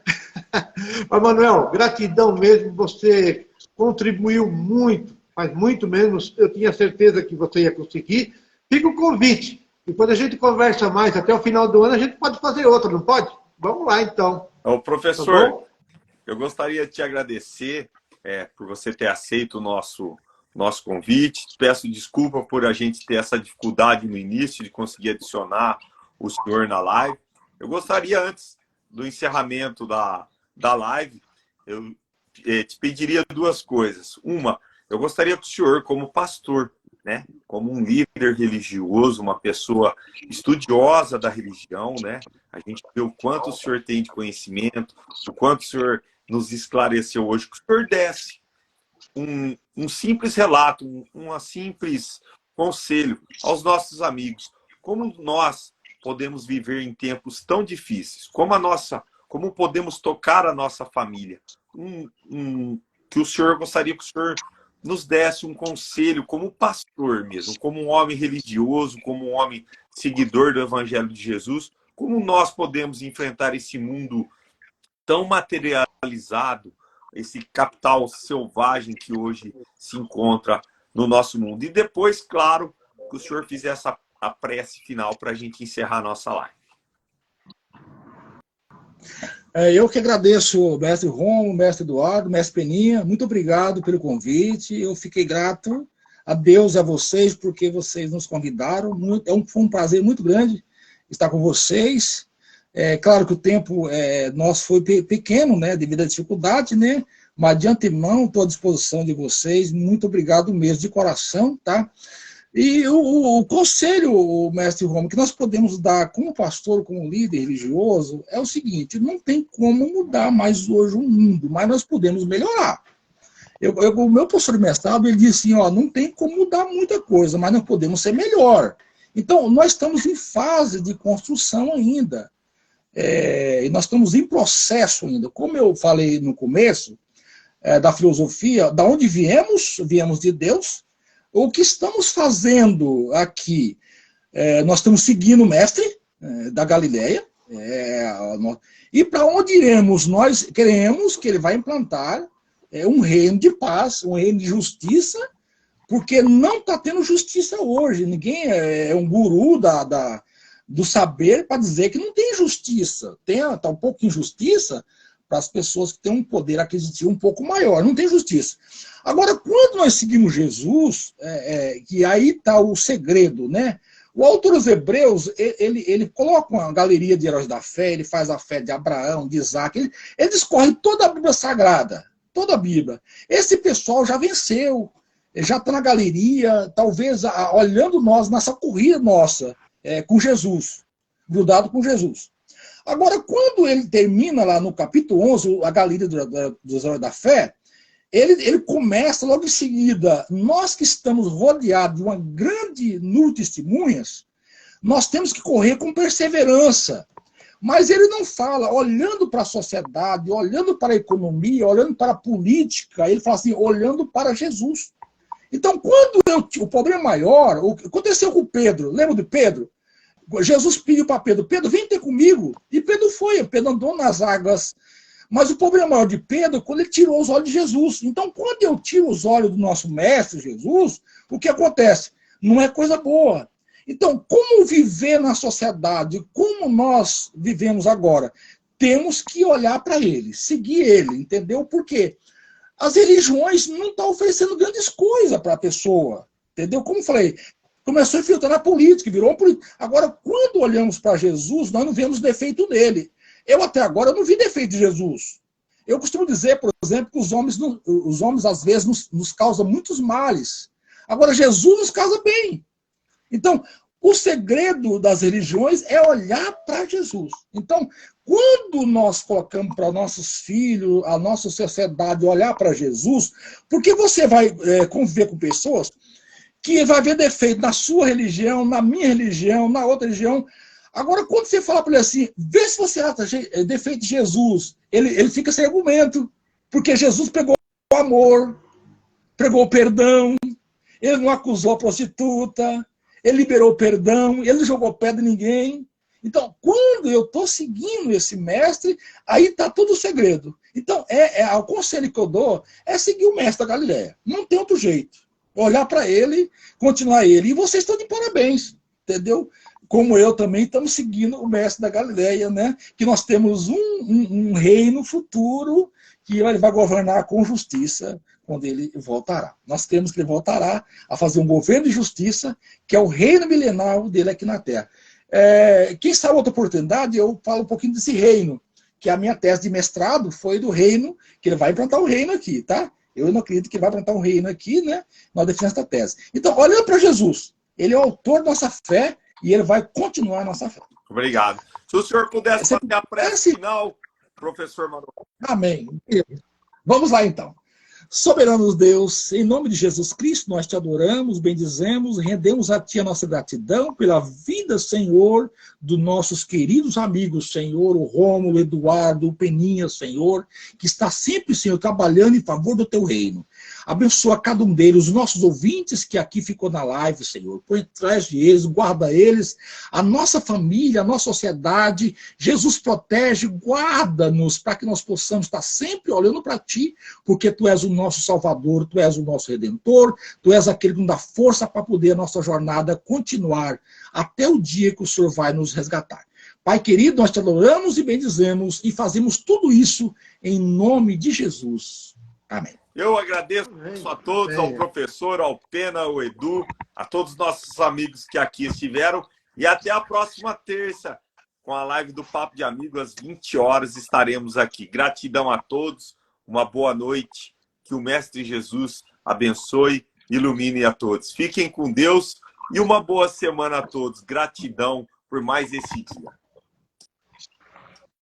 Speaker 2: Mas, Manuel, gratidão mesmo, você contribuiu muito, mas muito mesmo, eu tinha certeza que você ia conseguir. Fica o convite. Depois a gente conversa mais, até o final do ano a gente pode fazer outra, não pode? Vamos lá, então.
Speaker 1: Ô, professor, tá, eu gostaria de te agradecer por você ter aceito o nosso convite. Peço desculpa por a gente ter essa dificuldade no início de conseguir adicionar o senhor na live. Eu gostaria, antes do encerramento da live, eu te pediria 2 coisas. Uma, eu gostaria que o senhor, como pastor, né, como um líder religioso, uma pessoa estudiosa da religião, né, a gente vê o quanto o senhor tem de conhecimento, o quanto o senhor nos esclareceu hoje, que o senhor desse um simples relato, um simples conselho aos nossos amigos. Como nós podemos viver em tempos tão difíceis? Como podemos tocar a nossa família? Que o senhor gostaria que o senhor nos desse um conselho como pastor mesmo, como um homem religioso, como um homem seguidor do Evangelho de Jesus, como nós podemos enfrentar esse mundo tão materializado, esse capital selvagem que hoje se encontra no nosso mundo. E depois, claro, que o senhor fizesse a prece final para a gente encerrar a nossa live.
Speaker 5: Eu que agradeço, mestre Romo, mestre Eduardo, mestre Peninha, muito obrigado pelo convite. Eu fiquei grato a Deus e a vocês, porque vocês nos convidaram. Foi um prazer muito grande estar com vocês. Claro que o tempo nosso foi pequeno, né, devido à dificuldade, né, mas de antemão estou à disposição de vocês. Muito obrigado mesmo, de coração, tá? E o conselho, mestre Romo, que nós podemos dar como pastor, como líder religioso, é o seguinte: não tem como mudar mais hoje o mundo, mas nós podemos melhorar. O meu professor de mestrado, ele disse assim, não tem como mudar muita coisa, mas nós podemos ser melhor. Então, nós estamos em fase de construção ainda. E nós estamos em processo ainda. Como eu falei no começo, da filosofia, da onde viemos de Deus, o que estamos fazendo aqui. Nós estamos seguindo o mestre da Galileia, e para onde iremos? Nós queremos que ele vai implantar um reino de paz, um reino de justiça, porque não está tendo justiça hoje. Ninguém é um guru do saber para dizer que não tem justiça. Está um pouco de injustiça para as pessoas que têm um poder aquisitivo um pouco maior. Não tem justiça. Agora, quando nós seguimos Jesus, que aí está o segredo, né? O autor dos Hebreus, ele coloca uma galeria de heróis da fé, ele faz a fé de Abraão, de Isaac, ele discorre toda a Bíblia Sagrada, toda a Bíblia. Esse pessoal já venceu, já está na galeria, talvez olhando nós, nessa corrida nossa, com Jesus, grudado com Jesus. Agora, quando ele termina lá no capítulo 11, a galeria dos heróis da fé, ele começa logo em seguida, nós que estamos rodeados de uma grande número de testemunhas, nós temos que correr com perseverança. Mas ele não fala, olhando para a sociedade, olhando para a economia, olhando para a política, ele fala assim, olhando para Jesus. Então, quando o problema maior, o que aconteceu com Pedro, lembra de Pedro? Jesus pediu para Pedro, Pedro, vem ter comigo. E Pedro foi, Pedro andou nas águas. Mas o problema maior de Pedro é quando ele tirou os olhos de Jesus. Então, quando eu tiro os olhos do nosso mestre Jesus, o que acontece? Não é coisa boa. Então, como viver na sociedade, como nós vivemos agora? Temos que olhar para ele, seguir ele, entendeu? Por quê? As religiões não estão oferecendo grandes coisas para a pessoa, entendeu? Como eu falei, começou a infiltrar na política, virou política. Agora, quando olhamos para Jesus, nós não vemos defeito nele. Eu até agora não vi defeito de Jesus. Eu costumo dizer, por exemplo, que os homens às vezes nos causam muitos males. Agora, Jesus nos causa bem. Então, o segredo das religiões é olhar para Jesus. Então, quando nós colocamos para nossos filhos, a nossa sociedade, olhar para Jesus, porque você vai conviver com pessoas que vai ver defeito na sua religião, na minha religião, na outra religião. Agora, quando você fala para ele assim, vê se você acha defeito de Jesus, ele fica sem argumento, porque Jesus pregou o amor, pregou o perdão, ele não acusou a prostituta, ele liberou o perdão, ele não jogou pedra em ninguém. Então, quando eu estou seguindo esse mestre, aí está todo o segredo. Então, o conselho que eu dou é seguir o mestre da Galileia. Não tem outro jeito. Olhar para ele, continuar ele. E vocês estão de parabéns, entendeu? Como eu também estamos seguindo o mestre da Galileia, né? Que nós temos um reino futuro que ele vai governar com justiça quando ele voltará. Nós temos que ele voltará a fazer um governo de justiça, que é o reino milenar dele aqui na Terra. Quem sabe outra oportunidade, eu falo um pouquinho desse reino, que a minha tese de mestrado foi do reino, que ele vai implantar o reino aqui, tá? Eu não acredito que vai implantar um reino aqui, né? Nós defendemos essa tese. Então, olhando para Jesus, ele é o autor da nossa fé e ele vai continuar a nossa fé.
Speaker 1: Obrigado. Se o senhor pudesse fazer a prece final, professor Manuel.
Speaker 5: Amém. Vamos lá, então. Soberano Deus, em nome de Jesus Cristo, nós te adoramos, bendizemos, rendemos a ti a nossa gratidão pela vida, Senhor, dos nossos queridos amigos, Senhor, o Rômulo, o Eduardo, o Peninha, Senhor, que está sempre, Senhor, trabalhando em favor do teu reino. Abençoa cada um deles, os nossos ouvintes que aqui ficou na live, Senhor. Põe atrás de eles, guarda eles, a nossa família, a nossa sociedade. Jesus protege, guarda-nos para que nós possamos estar sempre olhando para ti, porque tu és o nosso Salvador, tu és o nosso Redentor, tu és aquele que nos dá força para poder a nossa jornada continuar até o dia que o Senhor vai nos resgatar. Pai querido, nós te adoramos e bendizemos e fazemos tudo isso em nome de Jesus. Amém.
Speaker 1: Eu agradeço a todos, ao professor, ao Pena, ao Edu, a todos os nossos amigos que aqui estiveram. E até a próxima terça, com a live do Papo de Amigo, às 20 horas, estaremos aqui. Gratidão a todos, uma boa noite, que o Mestre Jesus abençoe e ilumine a todos. Fiquem com Deus e uma boa semana a todos. Gratidão por mais esse dia.